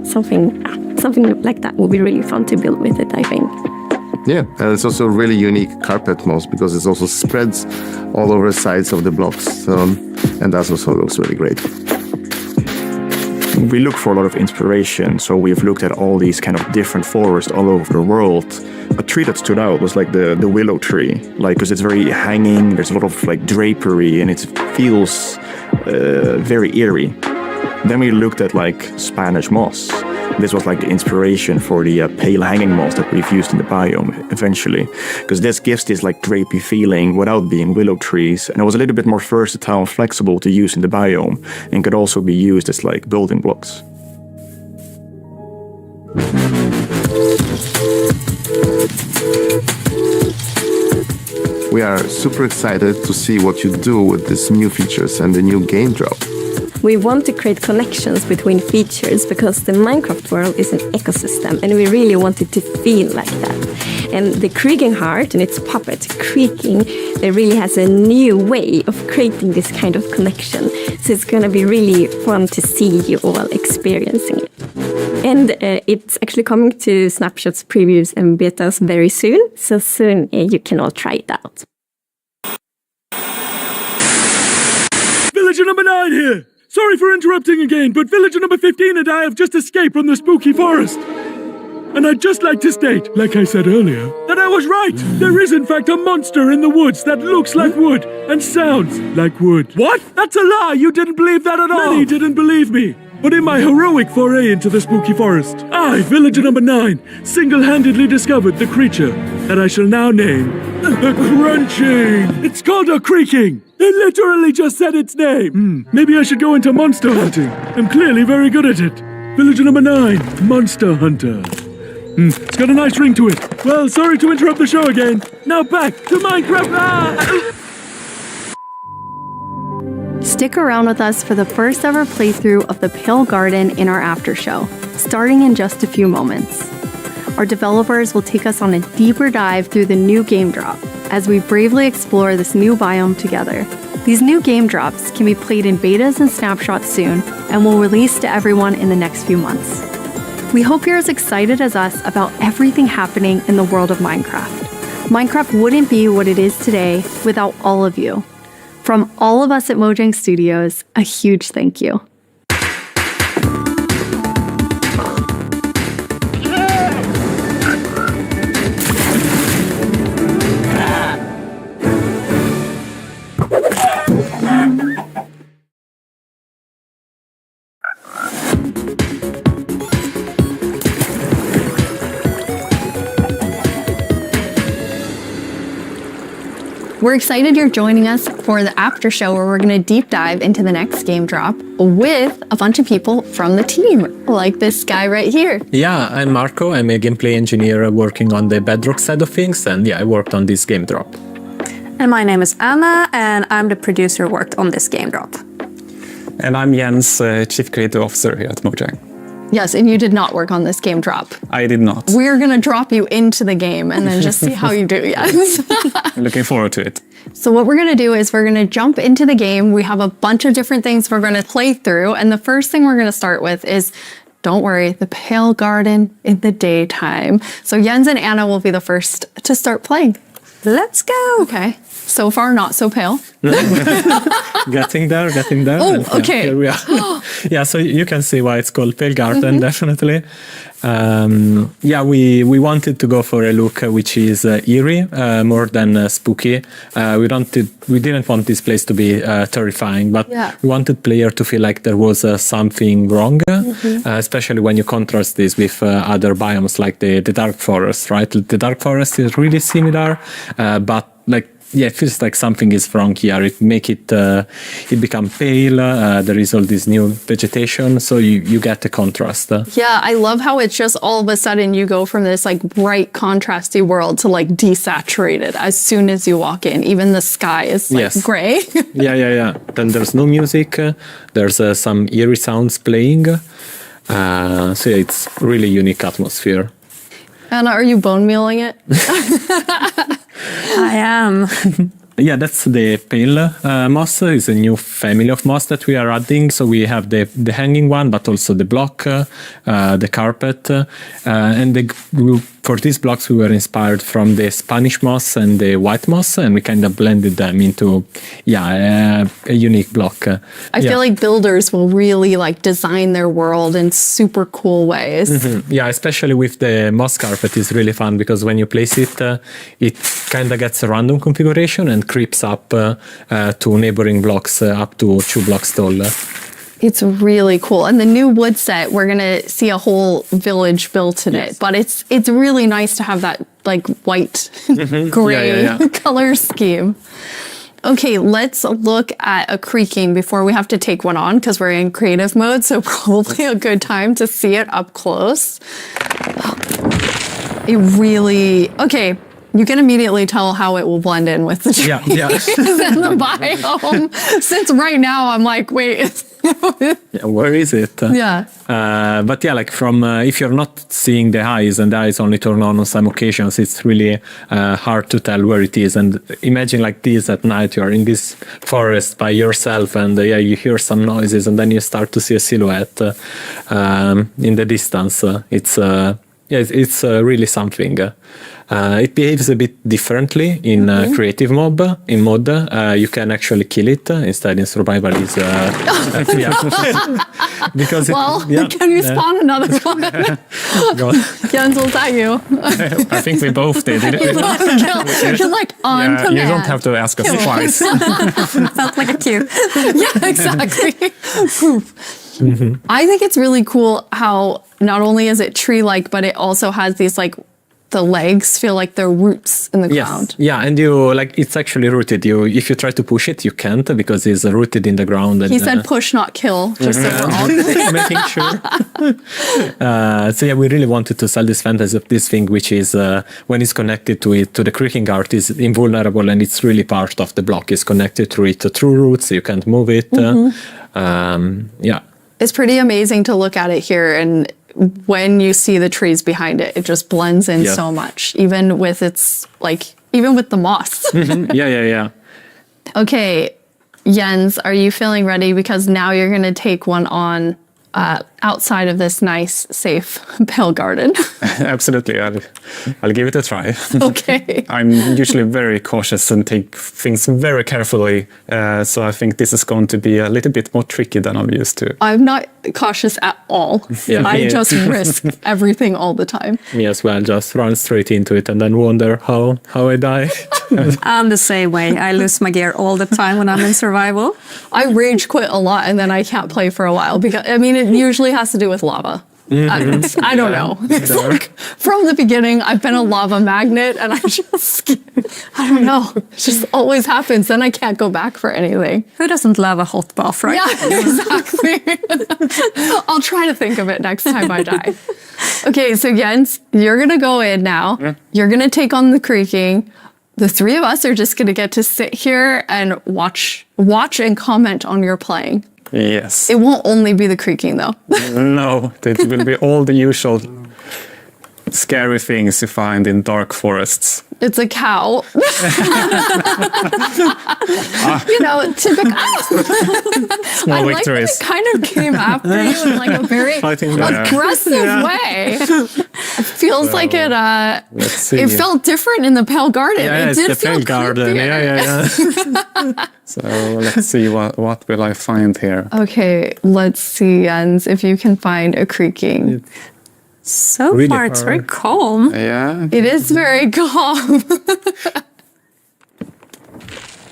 something like that will be really fun to build with it, I think. Yeah, and it's also a really unique carpet moss because it also spreads all over the sides of the blocks, and that also looks really great. We look for a lot of inspiration, so we've looked at all these kind of different forests all over the world. A tree that stood out was like the willow tree, like because it's very hanging, there's a lot of like drapery, and it feels very eerie. Then we looked at like Spanish moss. This was like the inspiration for the pale hanging moss that we've used in the biome eventually, because this gives this like drapey feeling without being willow trees, and it was a little bit more versatile and flexible to use in the biome, and could also be used as like building blocks. We are super excited to see what you do with these new features and the new game drop. We want to create connections between features because the Minecraft world is an ecosystem, and we really want it to feel like that. And the creaking heart and its puppet creaking, it really has a new way of creating this kind of connection. So it's going to be really fun to see you all experiencing it. And it's actually coming to Snapshots, previews, and betas very soon. So soon you can all try it out. Villager number 9 here! Sorry for interrupting again, but villager number 15 and I have just escaped from the spooky forest. And I'd just like to state, like I said earlier, that I was right. There is in fact a monster in the woods that looks like wood and sounds like wood. What? That's a lie! You didn't believe that at all! Many didn't believe me. But in my heroic foray into the spooky forest, I, villager number 9, single-handedly discovered the creature that I shall now name the Crunching. It's called a creaking. They literally just said its name. Maybe I should go into monster hunting. I'm clearly very good at it. Villager number 9, Monster Hunter. It's got a nice ring to it. Well, sorry to interrupt the show again. Now back to Minecraft. Stick around with us for the first ever playthrough of the Pale Garden in our after show, starting in just a few moments. Our developers will take us on a deeper dive through the new game drop as we bravely explore this new biome together. These new game drops can be played in betas and snapshots soon and will release to everyone in the next few months. We hope you're as excited as us about everything happening in the world of Minecraft. Minecraft wouldn't be what it is today without all of you. From all of us at Mojang Studios, a huge thank you. We're excited you're joining us for the after show where we're going to deep dive into the next game drop with a bunch of people from the team, like this guy right here. Yeah, I'm Marco. I'm a gameplay engineer working on the Bedrock side of things, and yeah, I worked on this game drop. And my name is Anna, and I'm the producer who worked on this game drop. And I'm Jens, Chief Creative Officer here at Mojang. Yes, and you did not work on this game drop. I did not. We're going to drop you into the game and then just see how you do, yes. I'm looking forward to it. So what we're going to do is we're going to jump into the game. We have a bunch of different things we're going to play through. And the first thing we're going to start with is, don't worry, the Pale Garden in the daytime. So Jens and Anna will be the first to start playing. Let's go. Okay. So far, not so pale. Getting there. Oh, okay. Yeah, here we are. Yeah, so you can see why it's called Pale Garden, definitely. Yeah, we wanted to go for a look which is eerie, more than spooky. We didn't want this place to be terrifying, but we wanted player to feel like there was something wrong, especially when you contrast this with other biomes like the Dark Forest, right? The Dark Forest is really similar, but like, yeah, it feels like something is wrong here. It become pale. There is all this new vegetation, so you get a contrast. Yeah, I love how it's just all of a sudden you go from this like bright, contrasty world to like desaturated as soon as you walk in. Even the sky is like gray. Yeah. Then there's no music. There's some eerie sounds playing. So yeah, it's really unique atmosphere. Anna, are you bone mealing it? I am. Yeah, that's the pale moss. It's a new family of moss that we are adding. So we have the hanging one, but also the block, the carpet, and for these blocks we were inspired from the Spanish moss and the white moss, and we kind of blended them into a unique block. I feel like builders will really like design their world in super cool ways. Yeah, especially with the moss carpet is really fun because when you place it, it kind of gets a random configuration and creeps up to neighboring blocks up to 2 blocks tall. It's really cool. And the new wood set, we're going to see a whole village built in it. But it's really nice to have that like white, gray color scheme. Okay, let's look at a creaking before we have to take one on because we're in creative mode. So probably a good time to see it up close. Okay, You can immediately tell how it will blend in with the trees Yeah, yeah. and the biome. Since right now I'm like, wait. Yeah, where is it? Yeah. But yeah, like from if you're not seeing the eyes and the eyes only turn on some occasions, it's really hard to tell where it is. And imagine like this at night, you're in this forest by yourself, and yeah, you hear some noises, and then you start to see a silhouette in the distance. It's really something. It behaves a bit differently in creative mode. In mod, you can actually kill it. Instead, in survival, is because can you spawn another one? Jens, was that you? I think we both did. You're like on command. You don't have to ask us twice. Felt like a cue. Yeah, exactly. I think it's really cool how not only is it tree-like, but it also has these like the legs feel like they're roots in the ground. Yeah, and you like it's actually rooted. If you try to push it, you can't because it's rooted in the ground. And, he said push, not kill, just so we're all making sure. So yeah, we really wanted to sell this fantasy of this thing, which is when it's connected to the creaking art, is invulnerable, and it's really part of the block. It's connected to it through roots. You can't move it. Yeah. It's pretty amazing to look at it here, and when you see the trees behind it, it just blends in so much, even with even with the moss. Yeah. Okay, Jens, are you feeling ready? Because now you're going to take one on outside of this nice, safe pale garden. Absolutely, I'll give it a try. Okay. I'm usually very cautious and take things very carefully, so I think this is going to be a little bit more tricky than I'm used to. I'm not cautious at all. Yeah. I just risk everything all the time. Me as well, just run straight into it and then wonder how I die. I'm the same way. I lose my gear all the time when I'm in survival. I rage quit a lot and then I can't play for a while because, I mean, it usually has to do with lava. I don't know. It's like, from the beginning, I've been a lava magnet and I don't know. It just always happens. Then I can't go back for anything. Who doesn't love a hot bath, right? Yeah, exactly. I'll try to think of it next time I die. Okay, so Jens, you're going to go in now. You're going to take on the creaking. The three of us are just going to get to sit here and watch and comment on your playing. Yes. It won't only be the creaking, though. No, it will be all the usual scary things you find in dark forests. It's a cow. You know, typical. Small victories. Like that it kind of came after you in like a very aggressive way. It feels like it felt different in the pale garden. Yeah, it it's did the pale garden. Yeah. So let's see what will I find here. Okay, let's see, Jens, if you can find a creaking. So really far, it's very calm. Yeah. It is very calm.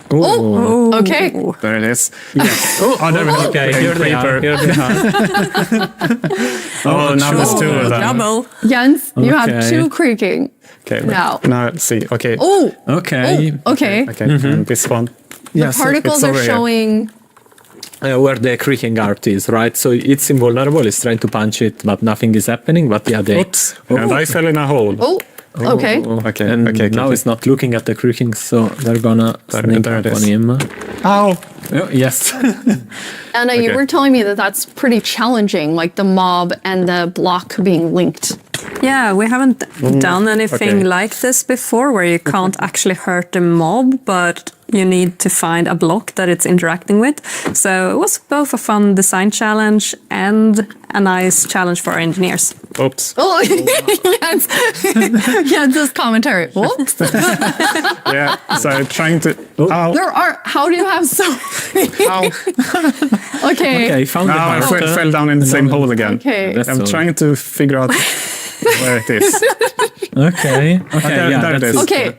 Oh, okay. There it is. Yes. There we go. Okay, here they are. Oh, now there's two of them. Double. Jens, you have two creaking. Okay. Now let's see. Okay. Oh. Okay. Okay. And this one. The particles are showing. Where the creaking art is, right? So it's invulnerable, it's trying to punch it, but nothing is happening. But yeah, oops. And I fell in a hole. Oh, okay. Okay. Now it's not looking at the creaking, so they're gonna sneak up on him. Ow! Oh, yes. Anna, you were telling me that that's pretty challenging, like the mob and the block being linked. Yeah, we haven't done anything like this before, where you can't actually hurt the mob, but you need to find a block that it's interacting with. So it was both a fun design challenge and a nice challenge for our engineers. Oops. Oh, yes. Jens's commentary. Whoops. Yeah, so trying to... How do you have so many? Okay. Found it. I fell down in the same hole again. Okay. I'm trying to figure out where it is. Okay. There it is. Okay.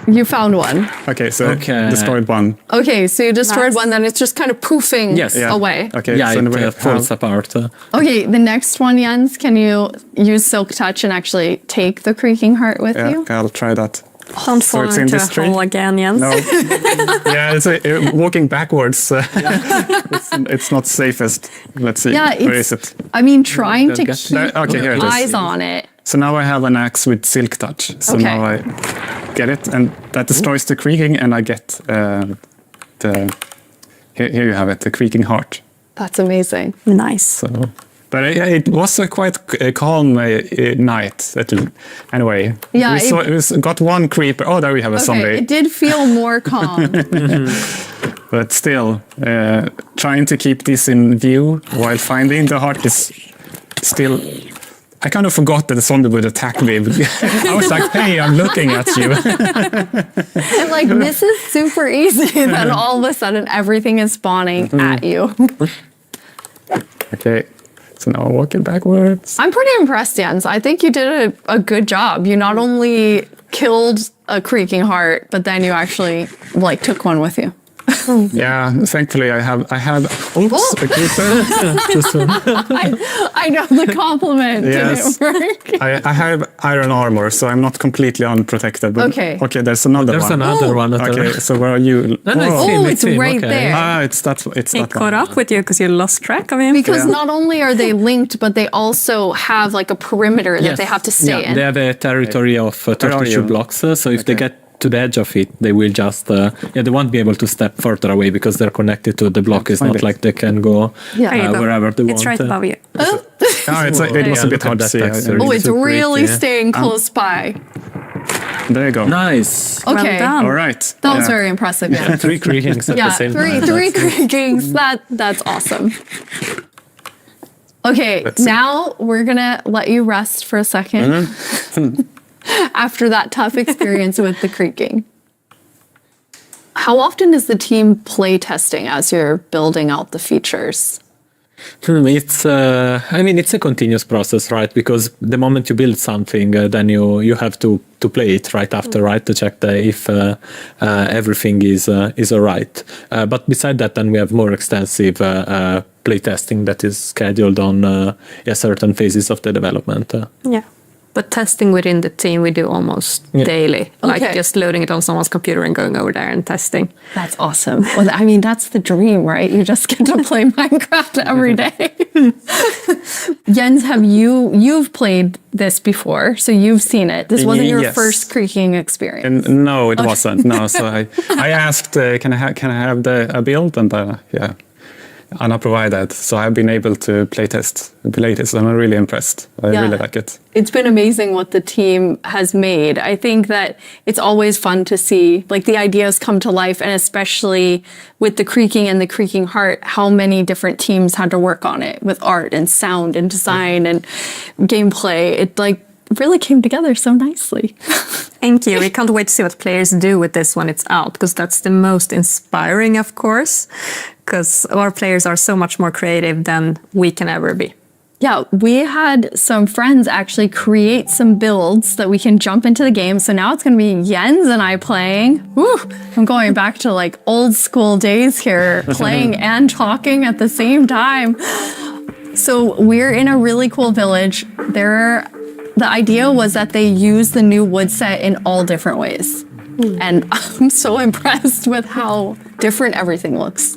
You found one. Okay, so destroyed one. Okay, so you destroyed one, then it's just kind of poofing away. Okay, yeah, so it falls apart. Okay, the next one, Jens, can you use Silk Touch and actually take the creaking heart with you? Yeah, I'll try that. Don't fall into a hole again, Jens. No. Yeah, it's walking backwards. It's not safest. Let's see. Yeah, where is it? I mean, trying to keep here it is. eyes on it So now I have an axe with silk touch. So Okay. now I get it, and that destroys the creaking, and I get here you have it, the creaking heart. That's amazing. Nice. So, but it was a quite calm night. Anyway, Yeah, we got one creeper. Oh, there we have a zombie. It did feel more calm. But still, trying to keep this in view while finding the heart is still... I kind of forgot that the zombie would attack me. I was like, hey, I'm looking at you. And like, this is super easy. Then all of a sudden, everything is spawning at you. Okay, so now I'm walking backwards. I'm pretty impressed, Jens. I think you did a good job. You not only killed a creaking heart, but then you actually like took one with you. Yeah, thankfully I have. Oops, a creeper. I know the compliment Yes. didn't work. I have iron armor, so I'm not completely unprotected. But Okay. Okay, there's another one. There's another one. Okay, so where are you? It's right there. Ah, it's that He one. caught up with you because you lost track of him. Because not only are they linked, but they also have like a perimeter that they have to stay in. They have a territory of 32 blocks, so if they get to the edge of it, they will just they won't be able to step further away because they're connected to the block. It's not like they can go wherever they want. It's right above you. It was a bit hard to see. Oh, it's really staying close by. There you go. Nice. Okay. Well done. All right. That was very impressive. Yeah. 3 creakings at the same time. Three creakings. That's awesome. Okay, now we're gonna let you rest for a second. After that tough experience with the creaking. How often is the team play testing as you're building out the features? It's it's a continuous process, right? Because the moment you build something, then you have to play it right after, right, to check if everything is all right. But beside that, then we have more extensive play testing that is scheduled on certain phases of the development. Yeah. But testing within the team we do almost daily. Like just loading it on someone's computer and going over there and testing. That's awesome. Well, I mean, that's the dream, right? You just get to play Minecraft every day. Jens, you've played this before, so you've seen it. This wasn't your first creaking experience. No, it wasn't. No, so I asked, can I have a build? And Anna provided, so I've been able to playtest the latest. I'm really impressed. I really like it. It's been amazing what the team has made. I think that it's always fun to see like the ideas come to life, and especially with the creaking and the creaking heart, how many different teams had to work on it with art and sound and design and gameplay. It like really came together so nicely. Thank you. We can't wait to see what players do with this when it's out, because that's the most inspiring, of course, because our players are so much more creative than we can ever be. Yeah, we had some friends actually create some builds that we can jump into the game. So now it's going to be Jens and I playing. Woo! I'm going back to like old school days here, playing and talking at the same time. So we're in a really cool village. The idea was that they use the new wood set in all different ways. And I'm so impressed with how different everything looks.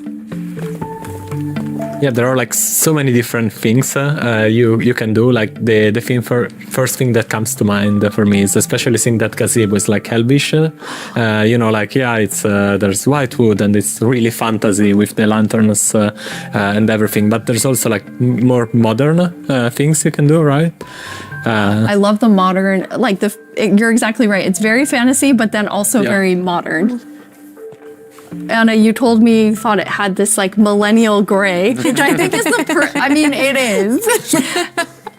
Yeah, there are like so many different things you can do. Like the first thing that comes to mind for me is especially seeing that gazebo is like Elvish. It's there's white wood and it's really fantasy with the lanterns and everything. But there's also like more modern things you can do, right? I love the modern, you're exactly right. It's very fantasy, but then also very modern. Anna, you told me you thought it had this like millennial gray, which I think is it is.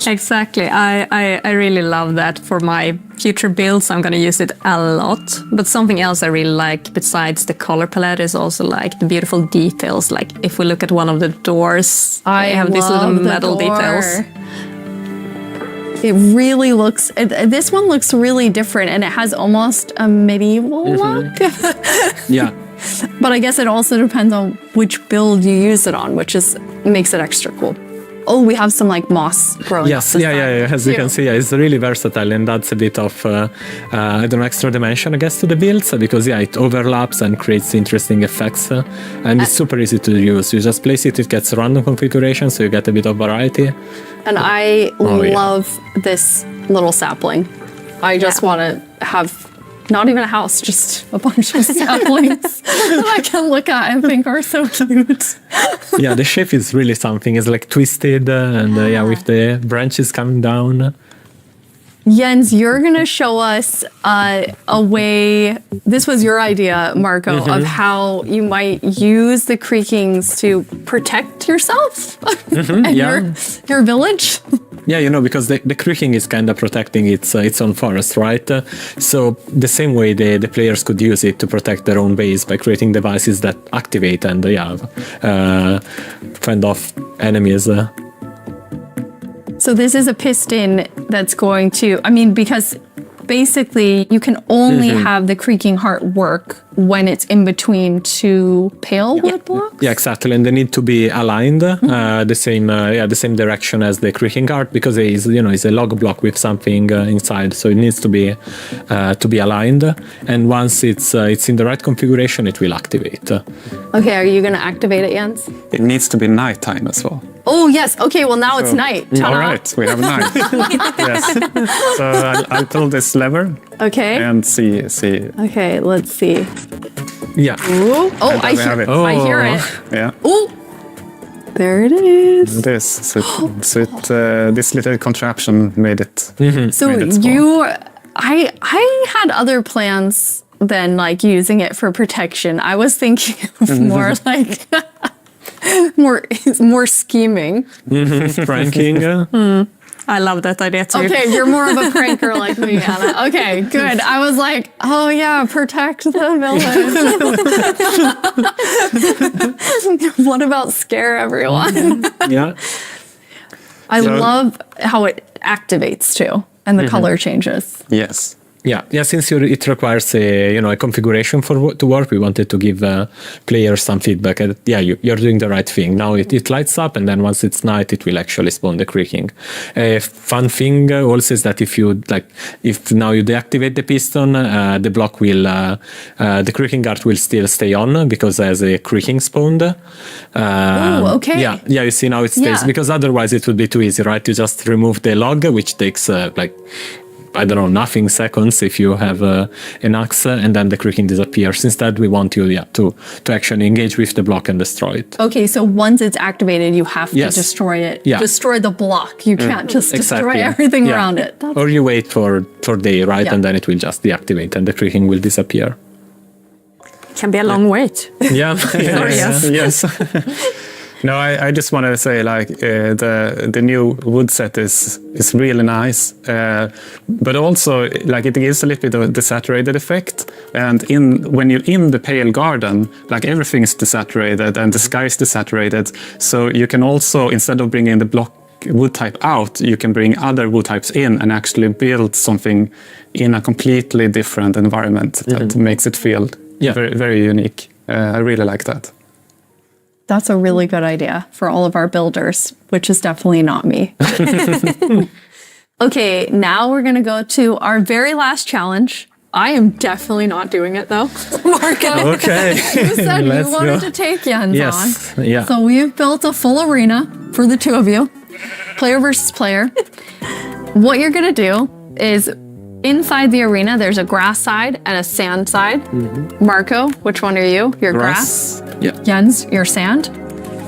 Exactly. I really love that. For my future builds, I'm going to use it a lot. But something else I really like besides the color palette is also like the beautiful details. Like if we look at one of the doors, I have these little metal details. It really looks, this one looks really different, and it has almost a medieval look. Yeah. But I guess it also depends on which build you use it on, which makes it extra cool. Oh, we have some like moss growing. Yes, as you can see, it's really versatile, and that's a bit of extra dimension, I guess, to the builds, because it overlaps and creates interesting effects, and it's super easy to use. You just place it gets random configuration, so you get a bit of variety. And I love this little sapling. I just want to have not even a house, just a bunch of saplings that I can look at and think are so cute. Yeah, the shape is really something. It's like twisted and with the branches coming down. Jens, you're going to show us a way, this was your idea, Marco, of how you might use the creakings to protect yourself and your village. Yeah, because the creaking is kind of protecting its own forest, right? So the same way the players could use it to protect their own base by creating devices that activate and fend off enemies. So this is a piston that's going to, because basically you can only have the creaking heart work when it's in between two pale wood blocks. Yeah, exactly, and they need to be aligned the same direction as the creaking heart, because it's a log block with something inside, so it needs to be aligned. And once it's in the right configuration, it will activate. Okay, are you going to activate it, Jens? It needs to be nighttime as well. Oh yes. Okay. Well, now it's night. All right, we have night. Yes. So I'll pull this lever. Okay. And see. Okay. Let's see. Yeah. Ooh. Oh, I hear it. Yeah. Ooh. There it is. It is. So this little contraption made it. So I had other plans than like using it for protection. I was thinking of more like. more scheming. Pranking. I love that idea too. Okay, you're more of a pranker like me, Anna. Okay, good. I was like, oh yeah, protect the village. What about scare everyone? Yeah. I love how it activates too, and the color changes. Yes. Yeah. Since it requires a configuration to work, we wanted to give players some feedback. You're doing the right thing. Now it lights up, and then once it's night, it will actually spawn the creaking. Fun thing also is that if now you deactivate the piston, the block will the creaking guard will still stay on because there's a creaking spawned. Oh, okay. Yeah. You see now it stays because otherwise it would be too easy, right? You just remove the log, which takes nothing seconds if you have an axe, and then the creaking disappears. Instead, we want you to actually engage with the block and destroy it. Okay, so once it's activated, you have to destroy it. Yeah. Destroy the block. You can't just destroy everything around it. Or you wait for day, right? And then it will just deactivate and the creaking will disappear. Can be a long wait. Yeah. Yes. No, I just want to say the new wood set is really nice, but also it gives a little bit of a desaturated effect. And when you're in the pale garden, everything is desaturated and the sky is desaturated. So you can also, instead of bringing the block wood type out, you can bring other wood types in and actually build something in a completely different environment that makes it feel very, very unique. I really like that. That's a really good idea for all of our builders, which is definitely not me. Okay, now we're going to go to our very last challenge. I am definitely not doing it though. Marco, okay. You said you wanted to take Jens on. Yeah. So we've built a full arena for the two of you, player versus player. What you're going to do is inside the arena, there's a grass side and a sand side. Marco, which one are you? You're grass. Yeah. Jens, you're sand.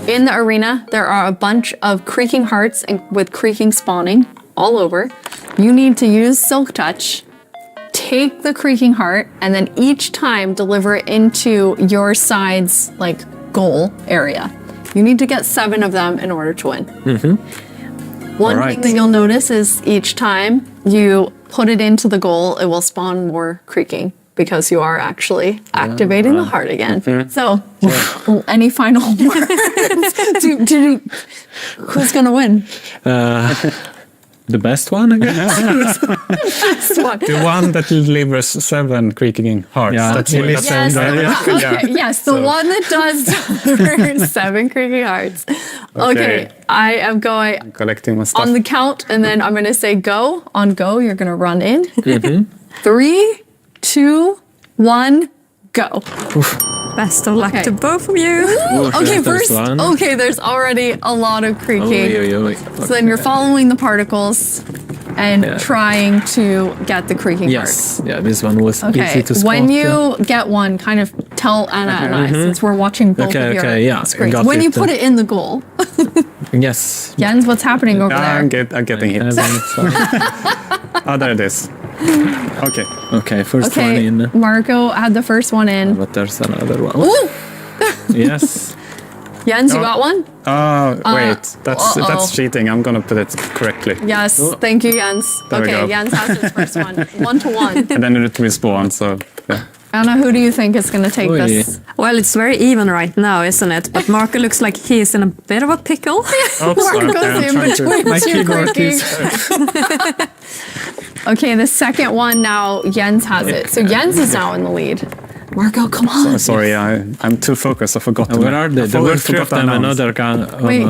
In the arena, there are a bunch of creaking hearts with creaking spawning all over. You need to use Silk Touch, take the creaking heart, and then each time deliver it into your side's goal area. You need to get 7 of them in order to win. One thing that you'll notice is each time you put it into the goal, it will spawn more creaking because you are actually activating the heart again. So, any final words? Who's going to win? The best one, I guess. Best one. The one that delivers 7 creaking hearts. Yeah, That's Yes, the one that does deliver 7 creaking hearts. Okay, I am going collecting my stuff on the count, and then I'm going to say go. On go, you're going to run in. 3, 2, 1, go. Best of luck to both of you. Okay, first, there's already a lot of creaking. So then you're following the particles. and trying to get the creaking Yes, yeah, this one was part. easy to spot. When you get one, kind of tell Anna and I, since we're watching both of your screens. When you put it in the goal. Yes. Jens, what's happening over there? I'm getting hit. There it is. Okay. Okay, first one in. Marco had the first one in. But there's another one. Ooh! Yes. Jens, you got one? Wait, that's cheating. I'm gonna put it correctly. Yes, thank you, Jens. There we go. Jens has his first one. 1-1. And then it respawn, so yeah. Anna, who do you think is going to take this? Well, it's very even right now, isn't it? But Marco looks like he's in a bit of a pickle. Marco's in between two cookies. Okay, the second one now, Jens has it. So Jens is now in the lead. Marco, come on. Sorry, I'm too focused. I forgot. Where are they? There were three of them. Another gun. Wait.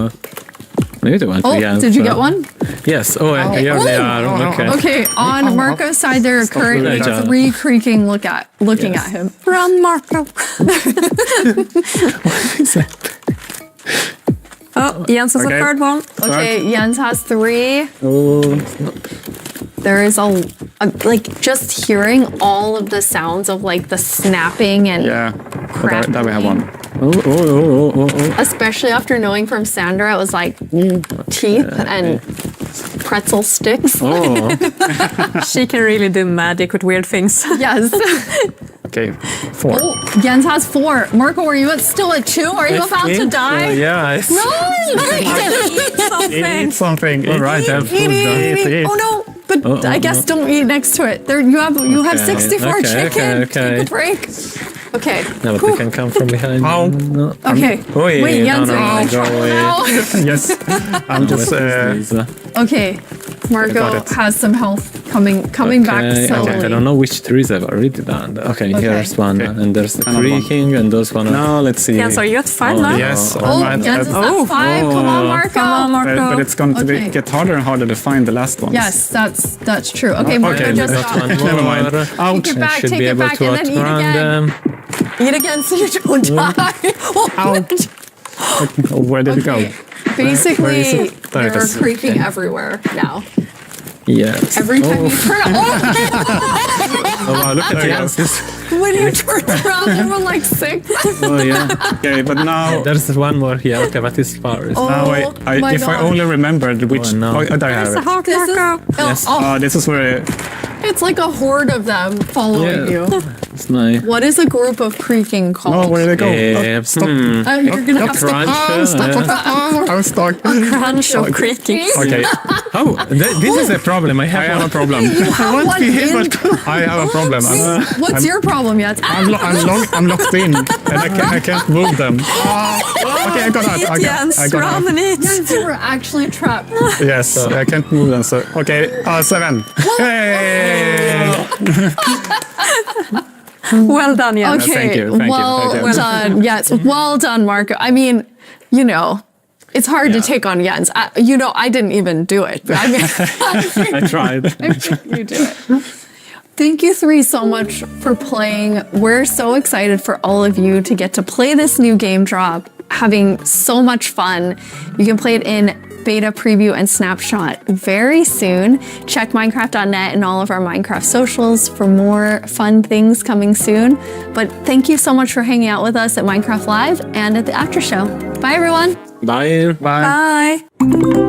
Maybe the one. Did you get one? Yes. Oh, here they are. Okay. Okay, on Marco's side, there are currently 3 creaking looking at him. Run, Marco. Oh, Jens has a third one. Okay, Jens has 3. Oh. There is like just hearing all of the sounds of like the snapping and crackling. There we have one. Especially after knowing from Sandra, it was like teeth and pretzel sticks. Oh. She can really do magic with weird things. Yes. Okay, 4. Oh, Jens has 4. Marco, are you still at 2? Are you about to die? Yeah. No! Eat something. All right, I have food Eat. Oh no! But I guess don't eat next to it. There, you have 64 chicken. Take a break. Okay. No, but they can come from behind. Ow. No. Okay. Wait, Jens, go away. Yes. I'm just. Okay. Marco has some health coming back slowly. I don't know which trees I've already done. Okay, here's one, and there's the creaking, and those one. No, let's see. Jens, are you at 5 now? Yes. Jens is at 5. Come on, Marco. Come on, Marco. But it's going to get harder and harder to find the last ones. Yes, that's true. Okay, Marco, just stop. Never mind. Take it back, take it back, and then eat again. Eat again so you don't die. Where did it go? Basically, There they're creaking everywhere now. Yes. Every time you turn Oh wow, look at Jens. When you turn around, they were like 6. Oh yeah. Okay, but now there's one more here. Okay, but it's far. Now if I only remembered which. There I have it. Yes. This is where. It's like a horde of them following you. It's nice. What is a group of creaking called? Oh, where did they go? Stop. You're gonna have to stop. I'm stuck. A crunch of creaking. Okay. Oh, this is a problem. I have a problem. I want to be able to. I have a problem. What's your problem yet? I'm locked in, and I can't move them. Okay, I got out. I got out. Yes, you were actually trapped. Yes, I can't move them. So okay, 7. Hey! Well done, Jens. Okay, Thank you. Well done. Yes, well done, Marco. I mean, it's hard to take on Jens. I didn't even do it. But I mean, I tried. You do it. Thank you 3 so much for playing. We're so excited for all of you to get to play this new game drop, having so much fun. You can play it in beta preview and snapshot very soon. Check Minecraft.net and all of our Minecraft socials for more fun things coming soon. But thank you so much for hanging out with us at Minecraft Live and at the after show. Bye, everyone. Bye. Bye. Thank you.